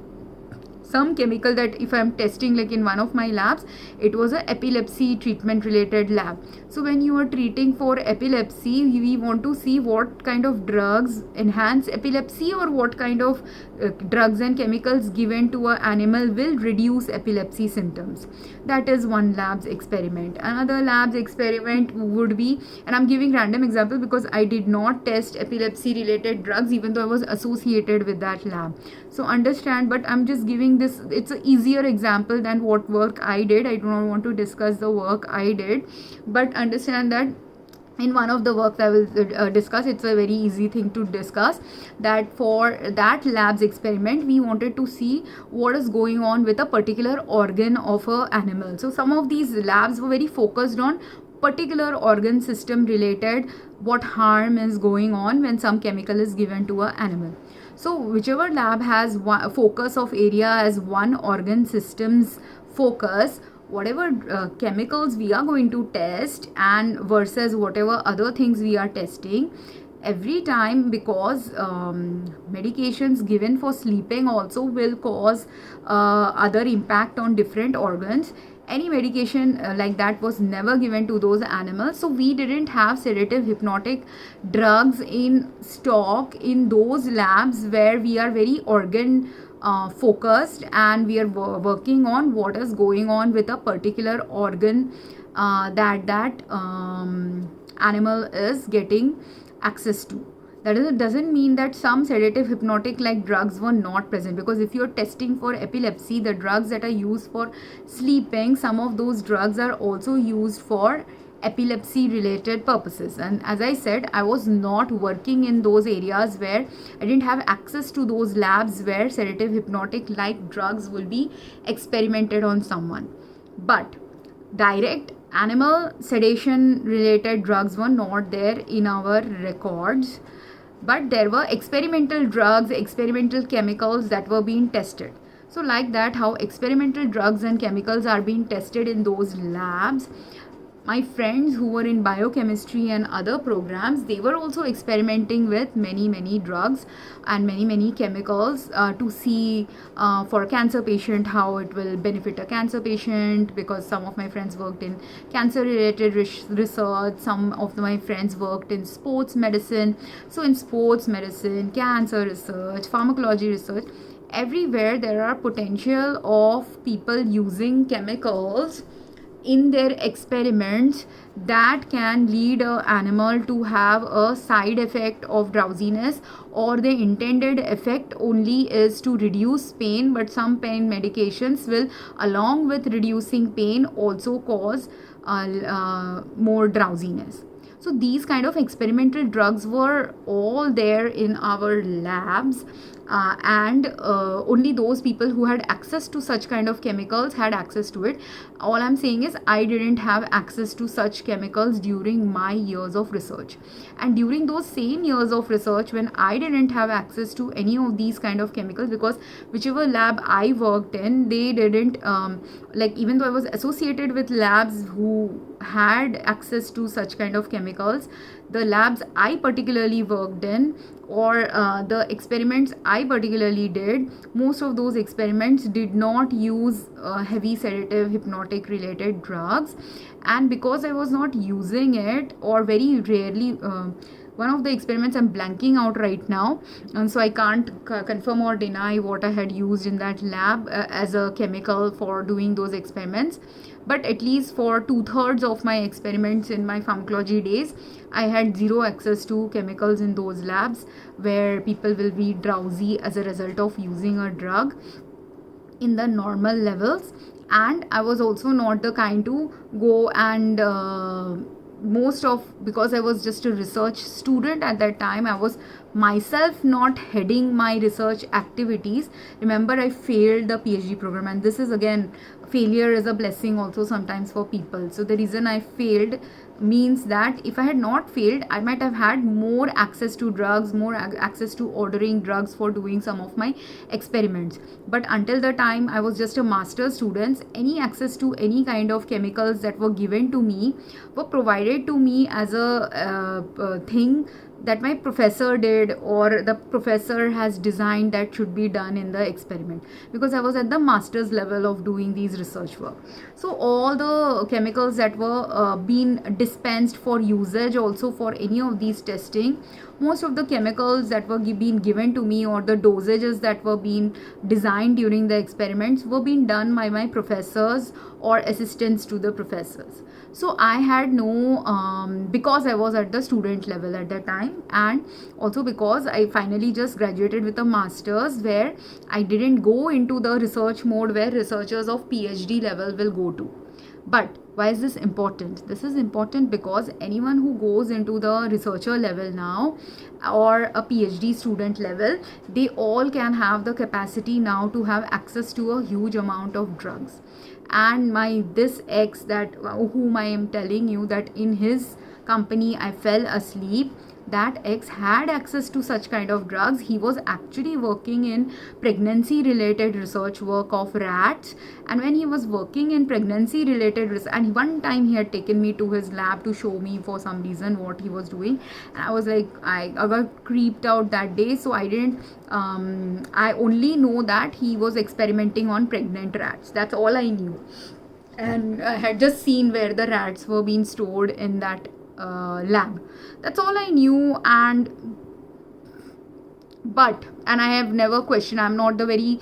some chemical that, if I'm testing, like in one of my labs, it was a epilepsy treatment related lab. So when you are treating for epilepsy, we want to see what kind of drugs enhance epilepsy, or what kind of drugs and chemicals given to an animal will reduce epilepsy symptoms. That is one lab's experiment. Another lab's experiment would be, and I'm giving random example because I did not test epilepsy related drugs even though I was associated with that lab. So understand, but I'm just giving this, it's an easier example than what work I did. I do not want to discuss the work I did, but understand that in one of the works I will discuss, it's a very easy thing to discuss, that for that lab's experiment we wanted to see what is going on with a particular organ of an animal. So some of these labs were very focused on particular organ system related, what harm is going on when some chemical is given to an animal. So whichever lab has one focus of area as one organ system's focus, whatever chemicals we are going to test and versus whatever other things we are testing, every time, because medications given for sleeping also will cause other impact on different organs. Any medication like that was never given to those animals. So we didn't have sedative hypnotic drugs in stock in those labs where we are very organ focused and we are working on what is going on with a particular organ that animal is getting access to. Doesn't mean that some sedative hypnotic like drugs were not present, because if you're testing for epilepsy, the drugs that are used for sleeping, some of those drugs are also used for epilepsy related purposes. And as I said, I was not working in those areas where I didn't have access to those labs where sedative hypnotic like drugs will be experimented on someone. But direct animal sedation related drugs were not there in our records, but there were experimental drugs, experimental chemicals that were being tested. So like that, how experimental drugs and chemicals are being tested in those labs, my friends who were in biochemistry and other programs, they were also experimenting with many drugs and many chemicals to see for a cancer patient how it will benefit a cancer patient, because some of my friends worked in cancer related research, some of my friends worked in sports medicine. So in sports medicine, cancer research, pharmacology research, everywhere there are potential of people using chemicals in their experiments that can lead an animal to have a side effect of drowsiness, or the intended effect only is to reduce pain, but some pain medications will, along with reducing pain, also cause more drowsiness. So these kind of experimental drugs were all there in our labs, and only those people who had access to such kind of chemicals had access to it. All I'm saying is I didn't have access to such chemicals during my years of research. And during those same years of research, when I didn't have access to any of these kind of chemicals, because whichever lab I worked in, they didn't like, even though I was associated with labs who had access to such kind of chemicals, the labs I particularly worked in, or the experiments I particularly did, most of those experiments did not use heavy sedative hypnotic related drugs. And because I was not using it, or very rarely, one of the experiments I'm blanking out right now, and so I can't confirm or deny what I had used in that lab as a chemical for doing those experiments. But at least for 2/3 of my experiments in my pharmacology days, I had zero access to chemicals in those labs where people will be drowsy as a result of using a drug in the normal levels. And I was also not the kind to go and because I was just a research student at that time, I was myself not heading my research activities. Remember, I failed the PhD program, and this is again, failure is a blessing also sometimes for people. So the reason I failed means that if I had not failed, I might have had more access to drugs, more access to ordering drugs for doing some of my experiments. But until the time I was just a master's student, any access to any kind of chemicals that were given to me were provided to me as a thing that my professor did, or the professor has designed that should be done in the experiment, because I was at the master's level of doing these research work. So all the chemicals that were being dispensed for usage also for any of these testing, most of the chemicals that were being given to me, or the dosages that were being designed during the experiments, were being done by my professors or assistants to the professors. So I had no because I was at the student level at that time, and also because I finally just graduated with a master's, where I didn't go into the research mode where researchers of PhD level will go to. But why is this important? This is important because anyone who goes into the researcher level now, or a PhD student level, they all can have the capacity now to have access to a huge amount of drugs. And this ex, that whom I am telling you that in his company I fell asleep, that ex had access to such kind of drugs. He was actually working in pregnancy related research work of rats, and when he was working in pregnancy related research, and one time he had taken me to his lab to show me for some reason what he was doing, and I was like, I got creeped out that day. So I didn't I only know that he was experimenting on pregnant rats. That's all I knew, and I had just seen where the rats were being stored in that lab. That's all I knew. And I have never questioned. I'm not the very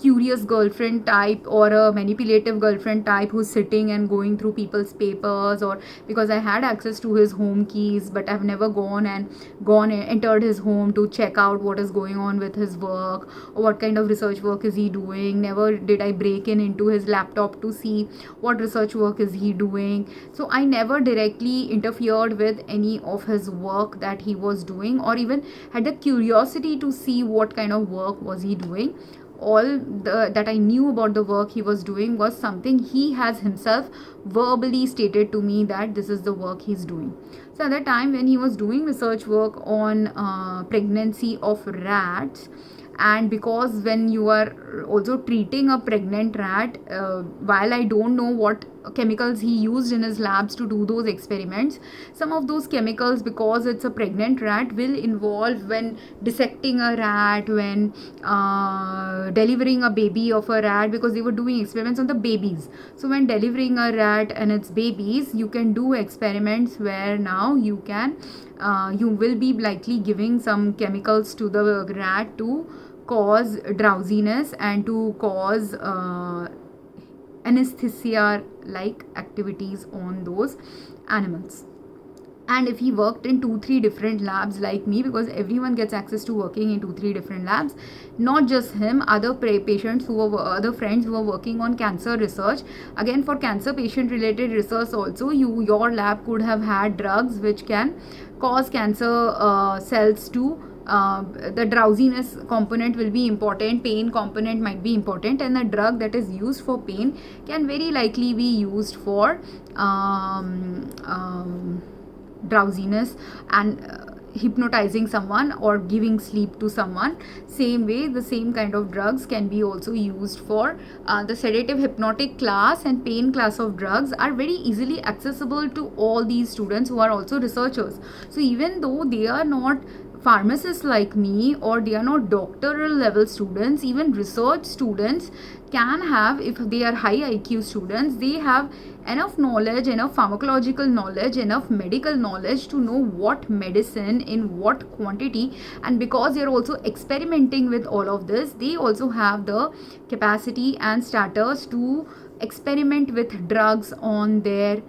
curious girlfriend type or a manipulative girlfriend type who's sitting and going through people's papers, or because I had access to his home keys, but I've never gone and entered his home to check out what is going on with his work or what kind of research work is he doing. Never did I break into his laptop to see what research work is he doing. So I never directly interfered with any of his work that he was doing, or even had the curiosity to see what kind of work was he doing. All that I knew about the work he was doing was something he has himself verbally stated to me that this is the work he's doing. So at the time when he was doing research work on pregnancy of rats, and because when you are also treating a pregnant rat, while I don't know what chemicals he used in his labs to do those experiments, some of those chemicals, because it's a pregnant rat, will involve when dissecting a rat, when delivering a baby of a rat, because they were doing experiments on the babies. So when delivering a rat and its babies, you can do experiments where now you will be likely giving some chemicals to the rat to cause drowsiness and to cause anesthesia like activities on those animals. And if he worked in 2-3 different labs like me, because everyone gets access to working in 2-3 different labs, not just him, other patients other friends who are working on cancer research, again for cancer patient related research also, your lab could have had drugs which can cause cancer cells to the drowsiness component will be important, pain component might be important, and the drug that is used for pain can very likely be used for drowsiness and hypnotizing someone or giving sleep to someone. Same way, the same kind of drugs can be also used for the sedative hypnotic class and pain class of drugs are very easily accessible to all these students who are also researchers. So even though they are not pharmacists like me, or they are not doctoral level students, even research students can have, if they are high IQ students, they have enough knowledge, enough pharmacological knowledge, enough medical knowledge to know what medicine in what quantity, and because they are also experimenting with all of this, they also have the capacity and status to experiment with drugs on their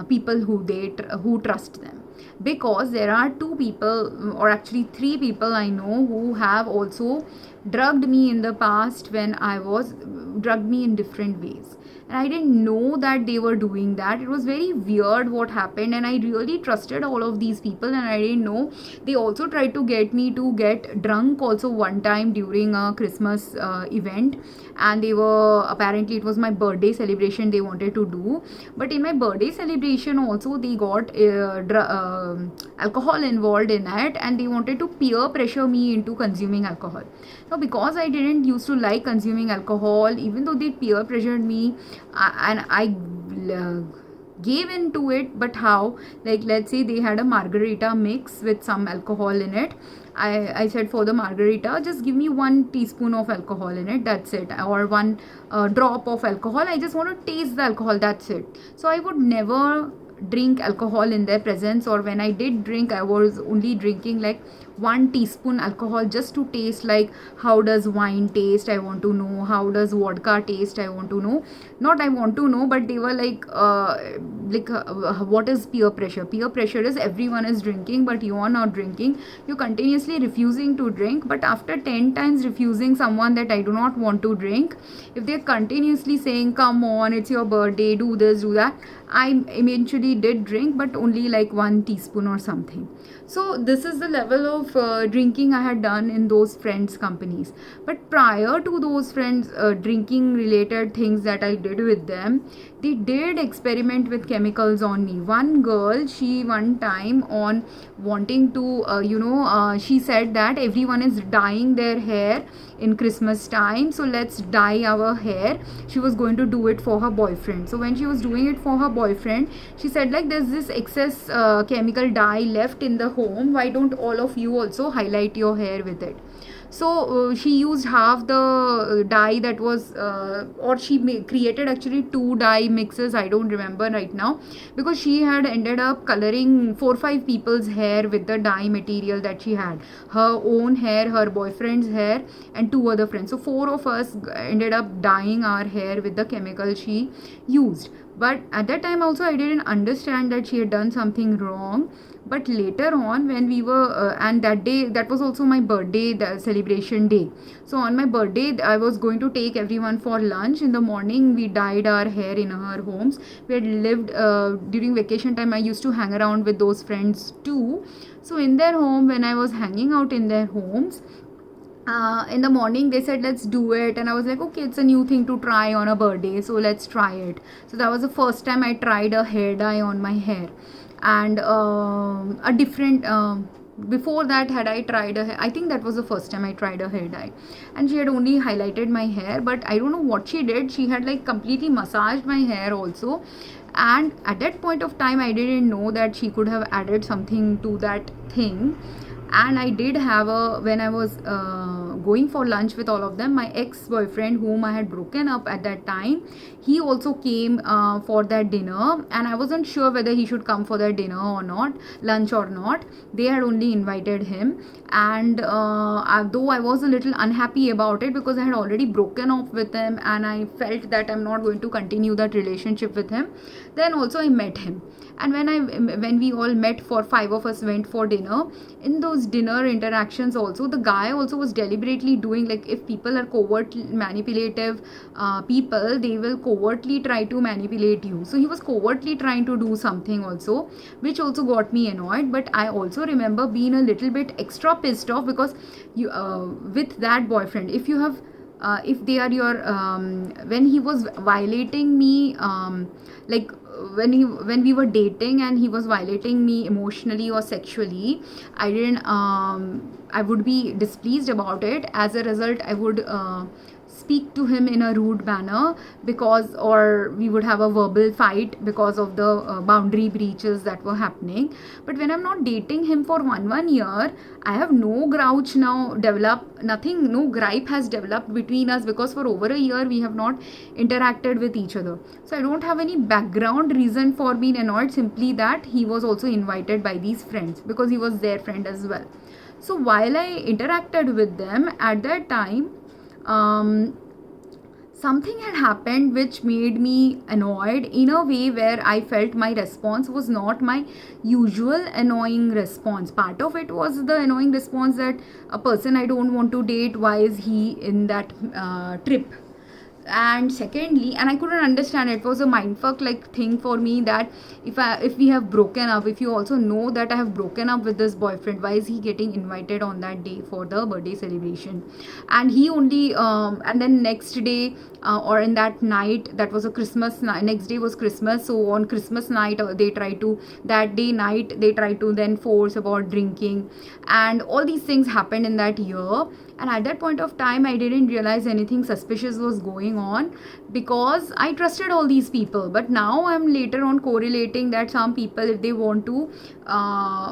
people who trust them. Because there are 2 people, or actually 3 people I know, who have also drugged me in the past when I was drugged me in different ways, and I didn't know that they were doing that. It was very weird what happened, and I really trusted all of these people, and I didn't know. They also tried to get me to get drunk also one time during a Christmas event, and they were, apparently it was my birthday celebration they wanted to do, but in my birthday celebration also they got alcohol involved in it, and they wanted to peer pressure me into consuming alcohol. Now because I didn't used to like consuming alcohol, even though they peer pressured me, and I gave into it. But how? Like, let's say they had a margarita mix with some alcohol in it. I said, for the margarita, just give me 1 teaspoon of alcohol in it, that's it, or 1 drop of alcohol. I just want to taste the alcohol, that's it. So I would never drink alcohol in their presence, or when I did drink, I was only drinking like 1 teaspoon alcohol just to taste, like how does wine taste, I want to know, how does vodka taste, I want to know. Not I want to know, but they were like what is peer pressure? Peer pressure is everyone is drinking but you are not drinking, you continuously refusing to drink. But after 10 times refusing someone that I do not want to drink, if they're continuously saying come on, it's your birthday, do this, do that, I eventually did drink, but only like 1 teaspoon or something. So this is the level of drinking I had done in those friends' companies. But prior to those friends drinking related things that I did with them, they did experiment with chemicals on me. One girl, she one time on wanting to, she said that everyone is dyeing their hair in Christmas time, so let's dye our hair. She was going to do it for her boyfriend. So when she was doing it for her boyfriend, she said like, there's this excess chemical dye left in the home, why don't all of you also highlight your hair with it? So she used half the dye that was or she created actually 2 dye mixes, I don't remember right now, because she had ended up coloring 4-5 people's hair with the dye material that she had, her own hair, her boyfriend's hair, and 2 other friends. So 4 of us ended up dyeing our hair with the chemical she used. But at that time also I didn't understand that she had done something wrong. But later on, when we were and that day, that was also my birthday, the celebration day. So on my birthday, I was going to take everyone for lunch. In the morning, we dyed our hair in our homes. We had lived during vacation time, I used to hang around with those friends too. So in their home, when I was hanging out in their homes, in the morning they said let's do it, and I was like, okay, it's a new thing to try on a birthday, so let's try it. So that was the first time I tried a hair dye on my hair. And a different before that, had I tried I think that was the first time I tried a hair dye, and she had only highlighted my hair, but I don't know what she did. She had like completely massaged my hair also, and at that point of time I didn't know that she could have added something to that thing. And I did have when I was going for lunch with all of them, my ex-boyfriend, whom I had broken up at that time, he also came for that dinner, and I wasn't sure whether he should come for that dinner or not, lunch or not. They had only invited him, and though I was a little unhappy about it, because I had already broken off with him and I felt that I'm not going to continue that relationship with him, then also I met him. And when we all met, for 5 of us went for dinner, in those dinner interactions also, the guy also was deliberately doing, like, if people are covertly manipulative people, they will covertly try to manipulate you. So he was covertly trying to do something also, which also got me annoyed. But I also remember being a little bit extra pissed off, because you with that boyfriend, if you have if they are your when he was violating me, like when we were dating and he was violating me emotionally or sexually, I would be displeased about it. As a result, I would speak to him in a rude manner, or we would have a verbal fight because of the boundary breaches that were happening. But when I'm not dating him for one year, I have no grouch now developed, nothing, no gripe has developed between us, because for over a year we have not interacted with each other. So I don't have any background reason for being annoyed, simply that he was also invited by these friends, because he was their friend as well. So while I interacted with them at that time, something had happened which made me annoyed in a way where I felt my response was not my usual annoying response. Part of it was the annoying response that a person I don't want to date, why is he in that trip? And secondly, and I couldn't understand, it was a mindfuck like thing for me, that if we have broken up, if you also know that I have broken up with this boyfriend, why is he getting invited on that day for the birthday celebration? And he only and then next day, or in that night, that was a Christmas night, next day was Christmas, so on Christmas night they try to, that day night they try to then force about drinking, and all these things happened in that year. And at that point of time, I didn't realize anything suspicious was going on, because I trusted all these people. But now I'm later on correlating that some people, if they want to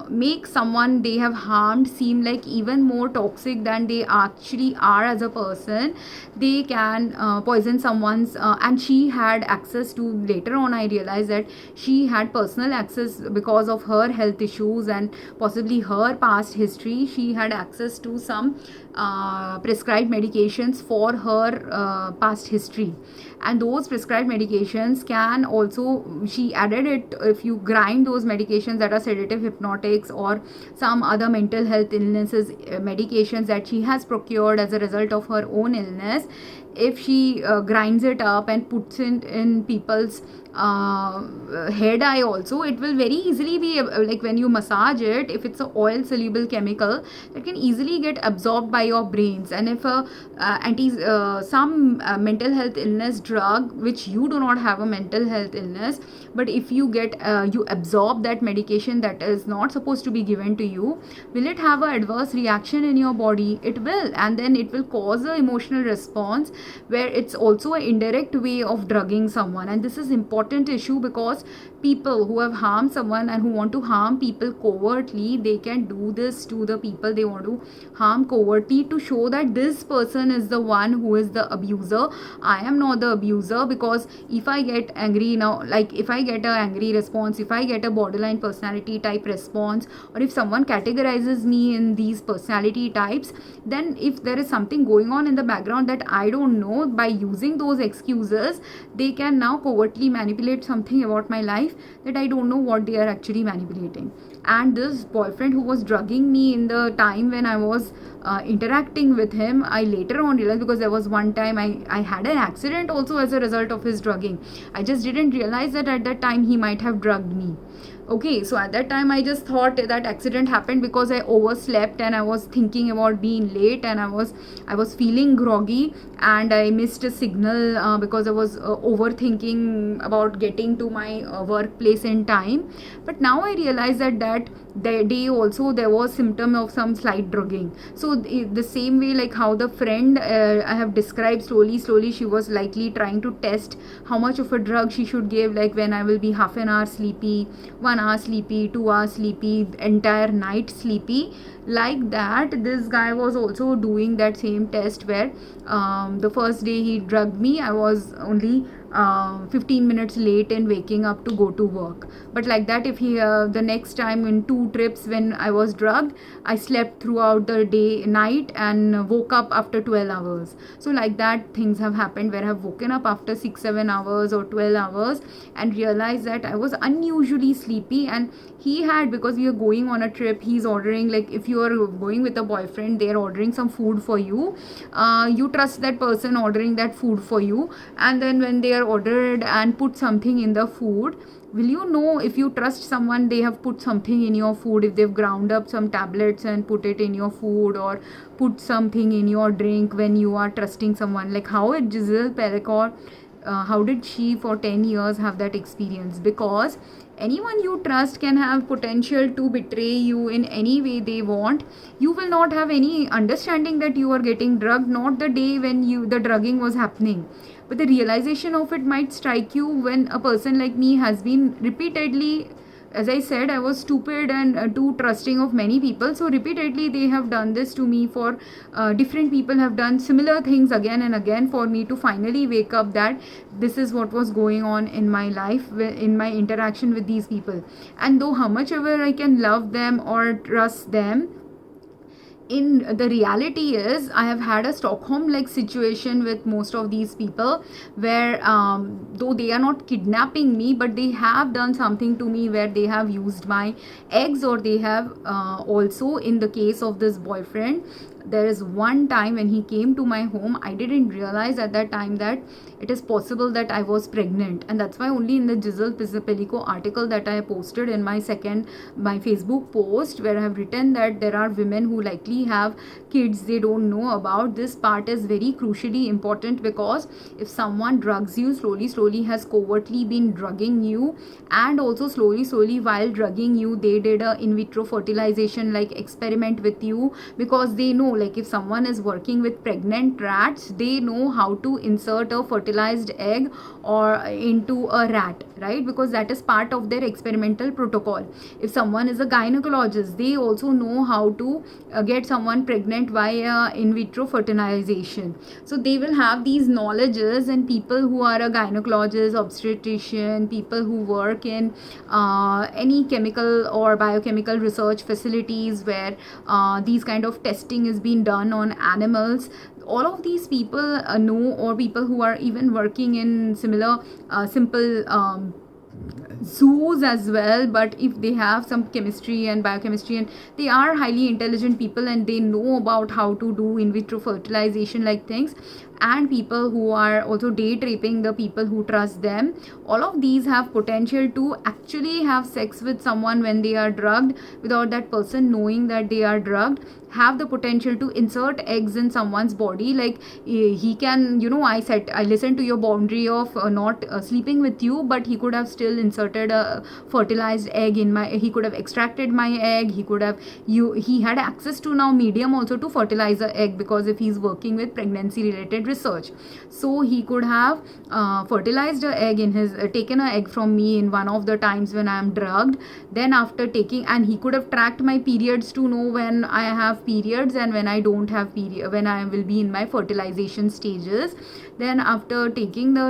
make someone they have harmed seem like even more toxic than they actually are as a person, they can poison someone's and she had access to, later on I realized that she had personal access because of her health issues and possibly her past history. She had access to some prescribed medications for her past history, and those prescribed medications can also, she added it, if you grind those medications that are sedative hypnotics or some other mental health illnesses medications that she has procured as a result of her own illness, if she grinds it up and puts it in people's hair dye also, it will very easily be like when you massage it, if it's a oil soluble chemical, that can easily get absorbed by your brains. And if some mental health illness drug, which you do not have a mental health illness, but if you get you absorb that medication that is not supposed to be given to you, will it have an adverse reaction in your body? It will, and then it will cause an emotional response where it's also an indirect way of drugging someone. And this is important issue, because people who have harmed someone and who want to harm people covertly, they can do this to the people they want to harm covertly to show that this person is the one who is the abuser. I am not the abuser, because if I get angry now, like if I get an angry response, if I get a borderline personality type response, or if someone categorizes me in these personality types, then if there is something going on in the background that I don't know, by using those excuses they can now covertly manipulate something about my life that I don't know what they are actually manipulating. And this boyfriend who was drugging me in the time when I was interacting with him, I later on realized, because there was one time I had an accident also as a result of his drugging. I just didn't realize that at that time he might have drugged me. Okay, so at that time I just thought that accident happened because I overslept and I was thinking about being late, and I was feeling groggy, and I missed a signal because I was overthinking about getting to my workplace in time. But now I realize that day also there was symptom of some slight drugging. So the same way like how the friend I have described, slowly she was likely trying to test how much of a drug she should give, like when I will be half an hour sleepy, 1 hour sleepy, 2 hours sleepy, entire night sleepy. Like that, this guy was also doing that same test where the first day he drugged me, I was only 15 minutes late in waking up to go to work. But like that, if he the next time in 2 trips when I was drugged, I slept throughout the night and woke up after 12 hours. So like that things have happened where I have woken up after 6-7 hours or 12 hours and realized that I was unusually sleepy. And he had, because we are going on a trip, he's ordering, like if you are going with a boyfriend, they're ordering some food for you, you trust that person ordering that food for you, and then when they are ordered and put something in the food, will you know if you trust someone, they have put something in your food, if they've ground up some tablets and put it in your food, or put something in your drink, when you are trusting someone? Like how it Giselle Perecord, how did she for 10 years have that experience? Because anyone you trust can have potential to betray you in any way they want. You will not have any understanding that you are getting drugged, not the day when the drugging was happening, but the realization of it might strike you when a person like me has been repeatedly, as I said, I was stupid and too trusting of many people. So repeatedly they have done this to me. For different people have done similar things again and again for me to finally wake up that this is what was going on in my life, in my interaction with these people. And though how much ever I can love them or trust them, in the reality is I have had a Stockholm like situation with most of these people where though they are not kidnapping me, but they have done something to me where they have used my eggs, or they have also, in the case of this boyfriend, there is one time when he came to my home, I didn't realize at that time that it is possible that I was pregnant. And that's why only in the Giselle Pellico article that I posted in my Facebook post, where I have written that there are women who likely have kids they don't know about. This part is very crucially important, because if someone drugs you, slowly has covertly been drugging you, and also slowly while drugging you, they did a in vitro fertilization like experiment with you, because they know, like if someone is working with pregnant rats, they know how to insert a fertilized egg or into a rat, right? Because that is part of their experimental protocol. If someone is a gynecologist, they also know how to get someone pregnant via in vitro fertilization. So they will have these knowledges, and people who are a gynecologist, obstetrician, people who work in any chemical or biochemical research facilities where these kind of testing is being done on animals, all of these people know, or people who are even working in similar simple zoos as well, but if they have some chemistry and biochemistry, and they are highly intelligent people and they know about how to do in vitro fertilization like things, and people who are also date raping the people who trust them, all of these have potential to actually have sex with someone when they are drugged without that person knowing that they are drugged, have the potential to insert eggs in someone's body. Like he can, I listened to your boundary of not sleeping with you, but he could have still inserted a fertilized egg in he could have extracted my egg, he had access to now medium also to fertilize the egg, because if he's working with pregnancy related research. So he could have fertilized an egg in his taken an egg from me in one of the times when I am drugged. Then after taking, and he could have tracked my periods to know when I have periods and when I don't have period, when I will be in my fertilization stages. Then after taking the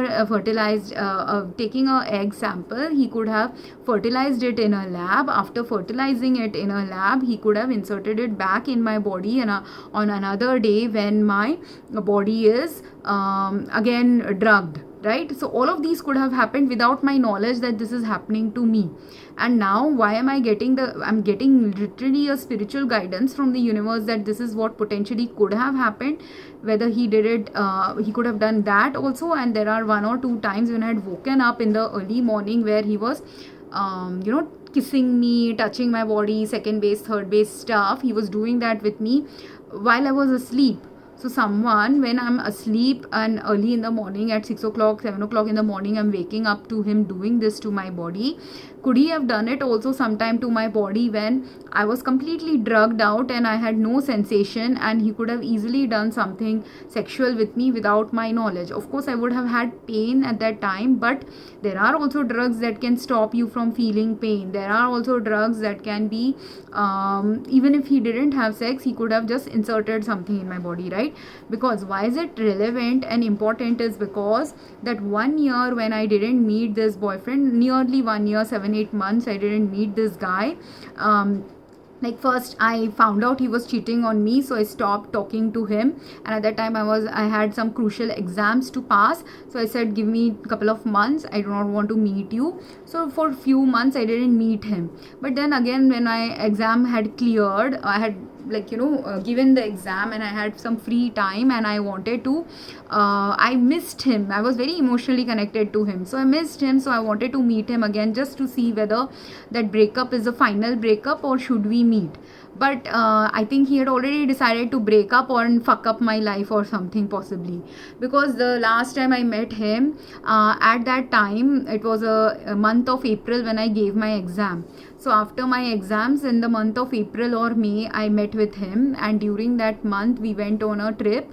taking a egg sample, he could have fertilized it in a lab. After fertilizing it in a lab, he could have inserted it back in my body and on another day when my body is again drugged, right? So all of these could have happened without my knowledge that this is happening to me. And now why am I getting I'm getting literally a spiritual guidance from the universe that this is what potentially could have happened. Whether he did it, he could have done that also. And there are 1 or 2 times when I had woken up in the early morning where he was kissing me, touching my body, second base, third base stuff. He was doing that with me while I was asleep. So someone, when I'm asleep and early in the morning at 6 o'clock, 7 o'clock in the morning, I'm waking up to him doing this to my body. Could he have done it also sometime to my body when I was completely drugged out and I had no sensation, and he could have easily done something sexual with me without my knowledge? Of course, I would have had pain at that time, but there are also drugs that can stop you from feeling pain. There are also drugs that can be, even if he didn't have sex, he could have just inserted something in my body, right? Because why is it relevant and important is because that 1 year when I didn't meet this boyfriend, nearly 1 year, 7-8 months, I didn't meet this guy. Like first I found out he was cheating on me, so I stopped talking to him. And at that time I had some crucial exams to pass, so I said, give me a couple of months, I do not want to meet you. So for few months I didn't meet him. But then again, when my exam had cleared, I had given the exam and I had some free time and I wanted to I missed him. I was very emotionally connected to him, so I missed him. So I wanted to meet him again just to see whether that breakup is a final breakup or should we meet. But I think he had already decided to break up or fuck up my life or something possibly, because the last time I met him, at that time it was a month of April when I gave my exam. So after my exams in the month of April or May, I met with him, and during that month we went on a trip.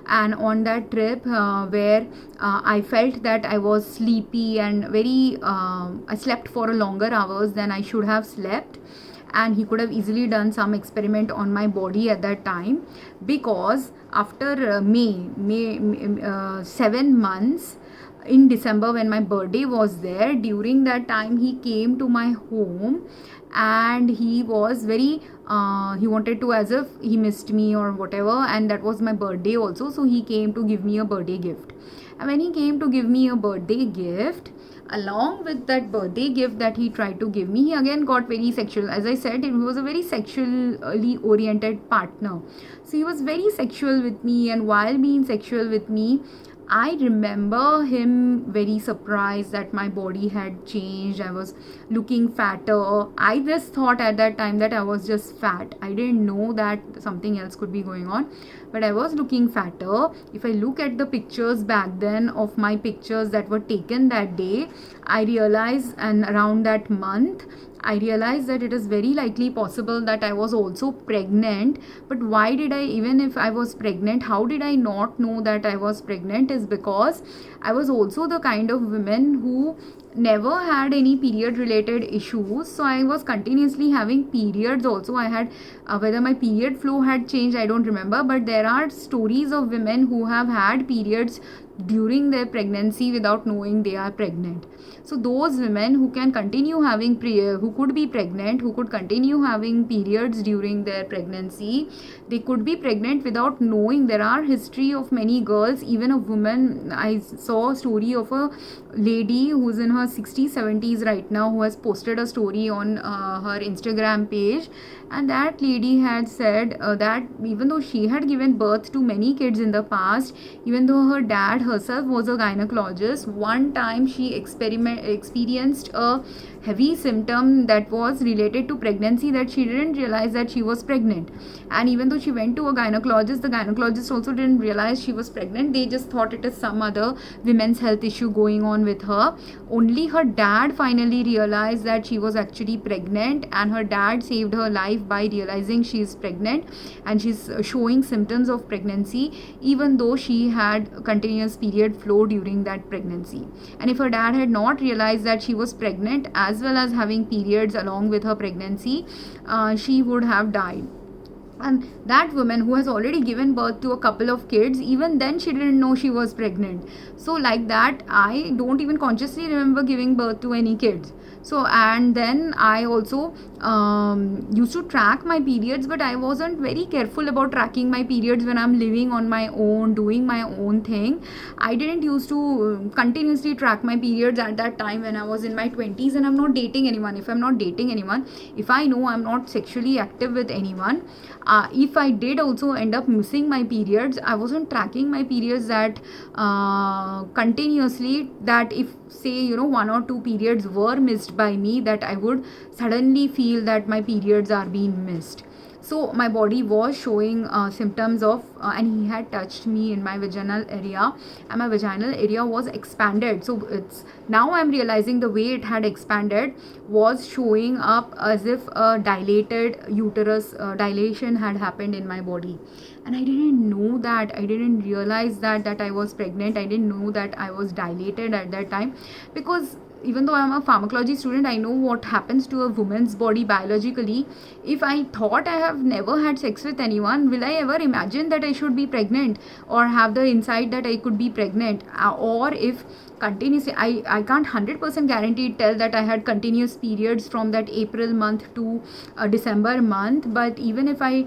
And on that trip where I felt that I was sleepy and very I slept for a longer hours than I should have slept, and he could have easily done some experiment on my body at that time, because after 7 months in December when my birthday was there, during that time he came to my home and he was very he wanted to, as if he missed me or whatever, and that was my birthday also, so he came to give me a birthday gift. And when he came to give me a birthday gift, along with that birthday gift that he tried to give me, he again got very sexual. As I said, he was a very sexually oriented partner, so he was very sexual with me. And while being sexual with me, I remember him very surprised that my body had changed. I was looking fatter. I just thought at that time that I was just fat. I didn't know that something else could be going on, but I was looking fatter. If I look at the pictures back then of my pictures that were taken that day, I realized, and around that month, I realized that it is very likely possible that I was also pregnant. But why did I, even if I was pregnant, how did I not know that I was pregnant? Is because I was also the kind of woman who never had any period related issues. So I was continuously having periods also. I had whether my period flow had changed, I don't remember, but there are stories of women who have had periods during their pregnancy without knowing they are pregnant. So those women who can continue having who could be pregnant, who could continue having periods during their pregnancy, they could be pregnant without knowing. There are history of many girls, even a woman. I saw a story of a lady who's in her 60s 70s right now, who has posted a story on her Instagram page, and that lady had said that even though she had given birth to many kids in the past, even though her dad herself was a gynecologist, one time she experienced a heavy symptom that was related to pregnancy, that she didn't realize that she was pregnant. And even though she went to a gynecologist, the gynecologist also didn't realize she was pregnant. They just thought it is some other women's health issue going on with her. Only only her dad finally realized that she was actually pregnant, and her dad saved her life by realizing she is pregnant and she's showing symptoms of pregnancy, even though she had continuous period flow during that pregnancy. And if her dad had not realized that she was pregnant as well as having periods along with her pregnancy, she would have died. And that woman who has already given birth to a couple of kids, even then she didn't know she was pregnant. So like that, I don't even consciously remember giving birth to any kids. So, and then I also used to track my periods, but I wasn't very careful about tracking my periods when I'm living on my own, doing my own thing. I didn't used to continuously track my periods at that time when I was in my 20s and I'm not dating anyone. If I'm not dating anyone, if I know I'm not sexually active with anyone, if I did also end up missing my periods, I wasn't tracking my periods that continuously, that if say one or two periods were missed by me, that I would suddenly feel that my periods are being missed. So my body was showing symptoms of and he had touched me in my vaginal area, and my vaginal area was expanded. So it's now I'm realizing the way it had expanded was showing up as if a dilated uterus dilation had happened in my body. And I didn't know that, I didn't realize that I was pregnant. I didn't know that I was dilated at that time, because even though I'm a pharmacology student, I know what happens to a woman's body biologically. If I thought I have never had sex with anyone, will I ever imagine that I should be pregnant or have the insight that I could be pregnant? Or if continuously, I can't 100% guaranteed tell that I had continuous periods from that April month to December month, but even if I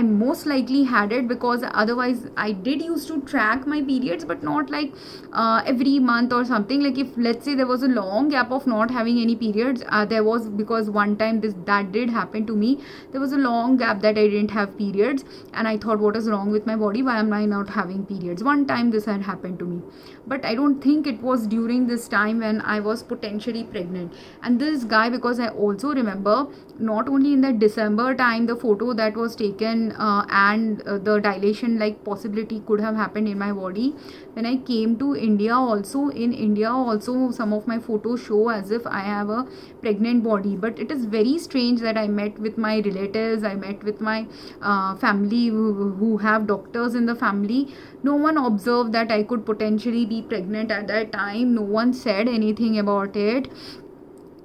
most likely had it, because otherwise I did used to track my periods, but not like every month or something. Like if let's say there was a long gap of not having any periods, there was, because one time that did happen to me. There was a long gap that I didn't have periods, and I thought, what is wrong with my body, why am I not having periods? One time this had happened to me, but I don't think it was during this time when I was potentially pregnant. And this guy, because I also remember not only in that December time the photo that was taken and the dilation like possibility could have happened in my body, when I came to India also, in India also some of my photos show as if I have a pregnant body. But it is very strange that I met with my relatives, I met with my family who have doctors in the family. No one observed that I could potentially be pregnant at that time. No one said anything about it,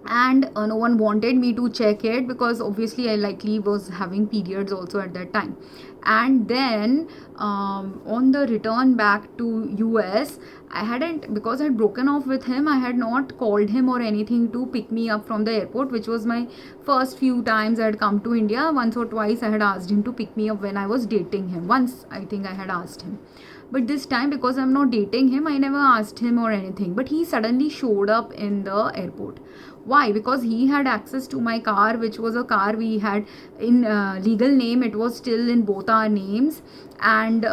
and no one wanted me to check it, because obviously I likely was having periods also at that time. And then on the return back to US, I hadn't, because I had broken off with him, I had not called him or anything to pick me up from the airport, which was my first few times I had come to India. Once or twice I had asked him to pick me up when I was dating him. Once I think I had asked him, but this time, because I'm not dating him, I never asked him or anything. But he suddenly showed up in the airport. Why? Because he had access to my car, which was a car we had in legal name. It was still in both our names, and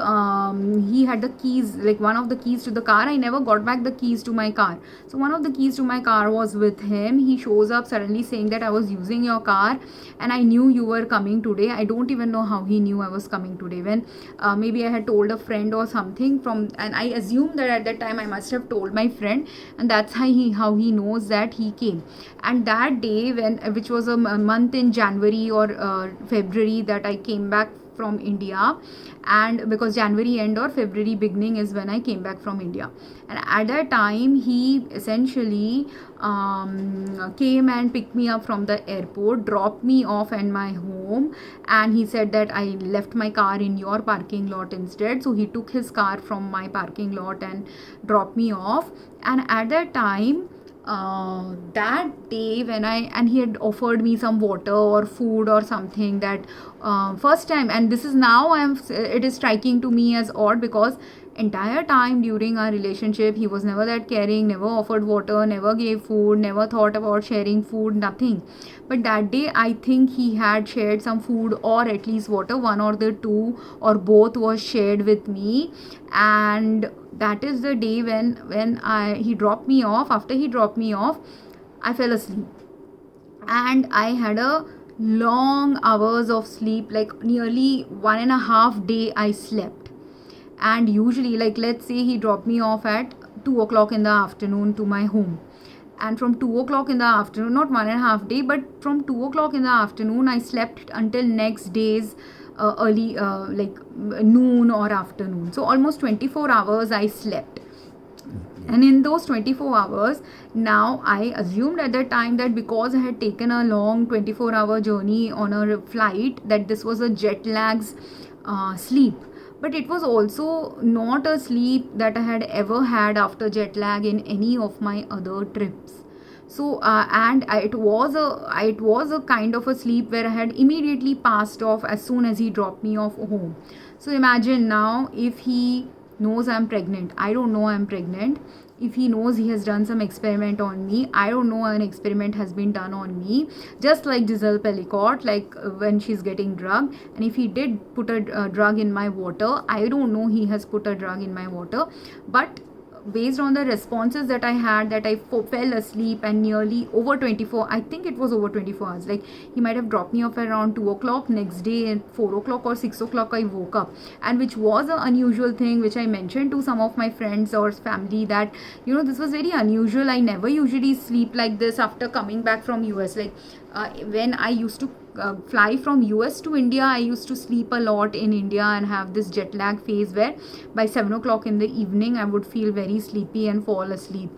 he had the keys, like one of the keys to the car. I never got back the keys to my car, so one of the keys to my car was with him. He shows up suddenly saying that I was using your car and I knew you were coming today. I don't even know how he knew I was coming today, when maybe I had told a friend or something from, and I assume that at that time I must have told my friend, and that's how he knows that he came. And that day, when which was a month in January or February that I came back from India, and because January end or February beginning is when I came back from India, and at that time he essentially came and picked me up from the airport, dropped me off at my home, and he said that I left my car in your parking lot instead. So he took his car from my parking lot and dropped me off. And at that time, that day when and he had offered me some water or food or something, that first time, and this is now it is striking to me as odd, because entire time during our relationship he was never that caring, never offered water, never gave food, never thought about sharing food, nothing. But that day I think he had shared some food or at least water, one or the two or both was shared with me. And that is the day when he dropped me off. After he dropped me off, I fell asleep, and I had a long hours of sleep, like nearly 1.5 day I slept. And usually, like let's say he dropped me off at 2 o'clock in the afternoon to my home, and from 2 o'clock in the afternoon, not 1.5 day, but from 2 o'clock in the afternoon I slept until next day's early like noon or afternoon. So almost 24 hours I slept. And in those 24 hours, now I assumed at that time that because I had taken a long 24-hour journey on a flight, that this was a jet lag's sleep. But it was also not a sleep that I had ever had after jet lag in any of my other trips. So it was a kind of a sleep where I had immediately passed off as soon as he dropped me off home. So imagine now, if he knows I'm pregnant, I don't know I'm pregnant. If he knows he has done some experiment on me, I don't know an experiment has been done on me, just like Giselle Pellicott, like when she's getting drugged. And if he did put a drug in my water, I don't know he has put a drug in my water. But based on the responses that I had, that I fell asleep and nearly over 24, I think it was over 24 hours, like he might have dropped me off around 2 o'clock, next day at 4 o'clock or 6 o'clock I woke up. And which was an unusual thing, which I mentioned to some of my friends or family, that this was very unusual. I never usually sleep like this after coming back from US. Like when I used to fly from US to India, I used to sleep a lot in India and have this jet lag phase where by 7 o'clock in the evening I would feel very sleepy and fall asleep.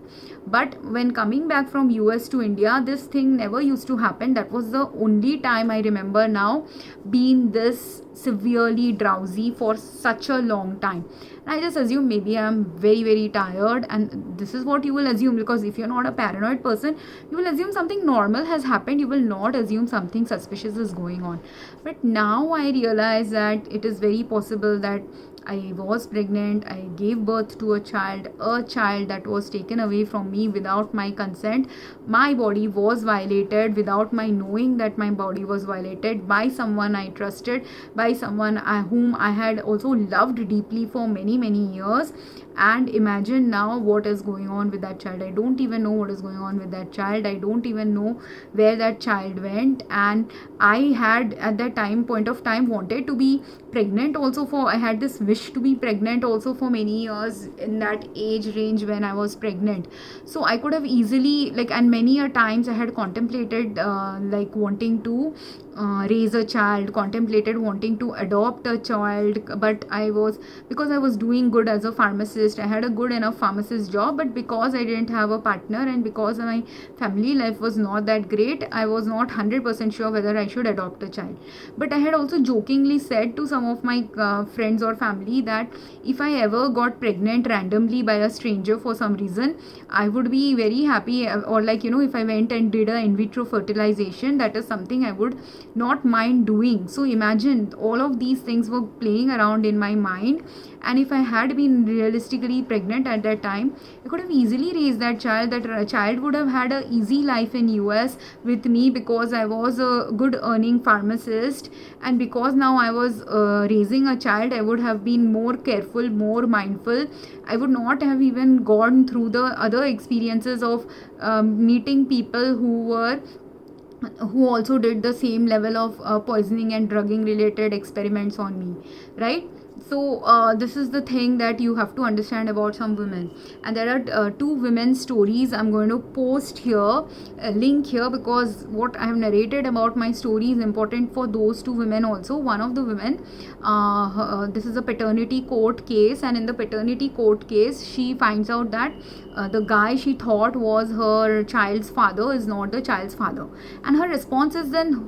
But when coming back from US to India, this thing never used to happen. That was the only time I remember now being this severely drowsy for such a long time. And I just assume maybe I'm very, very tired, and this is what you will assume, because if you're not a paranoid person, you will assume something normal has happened. You will not assume something suspicious is going on. But now I realize that it is very possible that I was pregnant. I gave birth to a child that was taken away from me without my consent. My body was violated without my knowing that my body was violated by someone I trusted, by someone whom I had also loved deeply for many, many years. And imagine now what is going on with that child. I don't even know what is going on with that child. I don't even know where that child went. And I had at that point of time wanted to be pregnant also I had this wish to be pregnant also for many years in that age range when I was pregnant. So I could have easily, and many a times I had contemplated wanting to raise a child, contemplated wanting to adopt a child. But because I was doing good as a pharmacist, I had a good enough pharmacist job, but because I didn't have a partner and because my family life was not that great, I was not 100% sure whether I should adopt a child. But I had also jokingly said to some of my friends or family that if I ever got pregnant randomly by a stranger for some reason, I would be very happy. Or if I went and did a in vitro fertilization, that is something I would not mind doing. So imagine all of these things were playing around in my mind. And if I had been realistically pregnant at that time, I could have easily raised that child. That child would have had an easy life in US with me, because I was a good earning pharmacist. And because now I was raising a child, I would have been more careful, more mindful. I would not have even gone through the other experiences of meeting people who also did the same level of poisoning and drugging related experiments on me, right? So this is the thing that you have to understand about some women. And there are two women's stories I'm going to post here, link here, because what I have narrated about my story is important for those two women also. One of the women, this is a paternity court case, and in the paternity court case she finds out that the guy she thought was her child's father is not the child's father. And her response is then,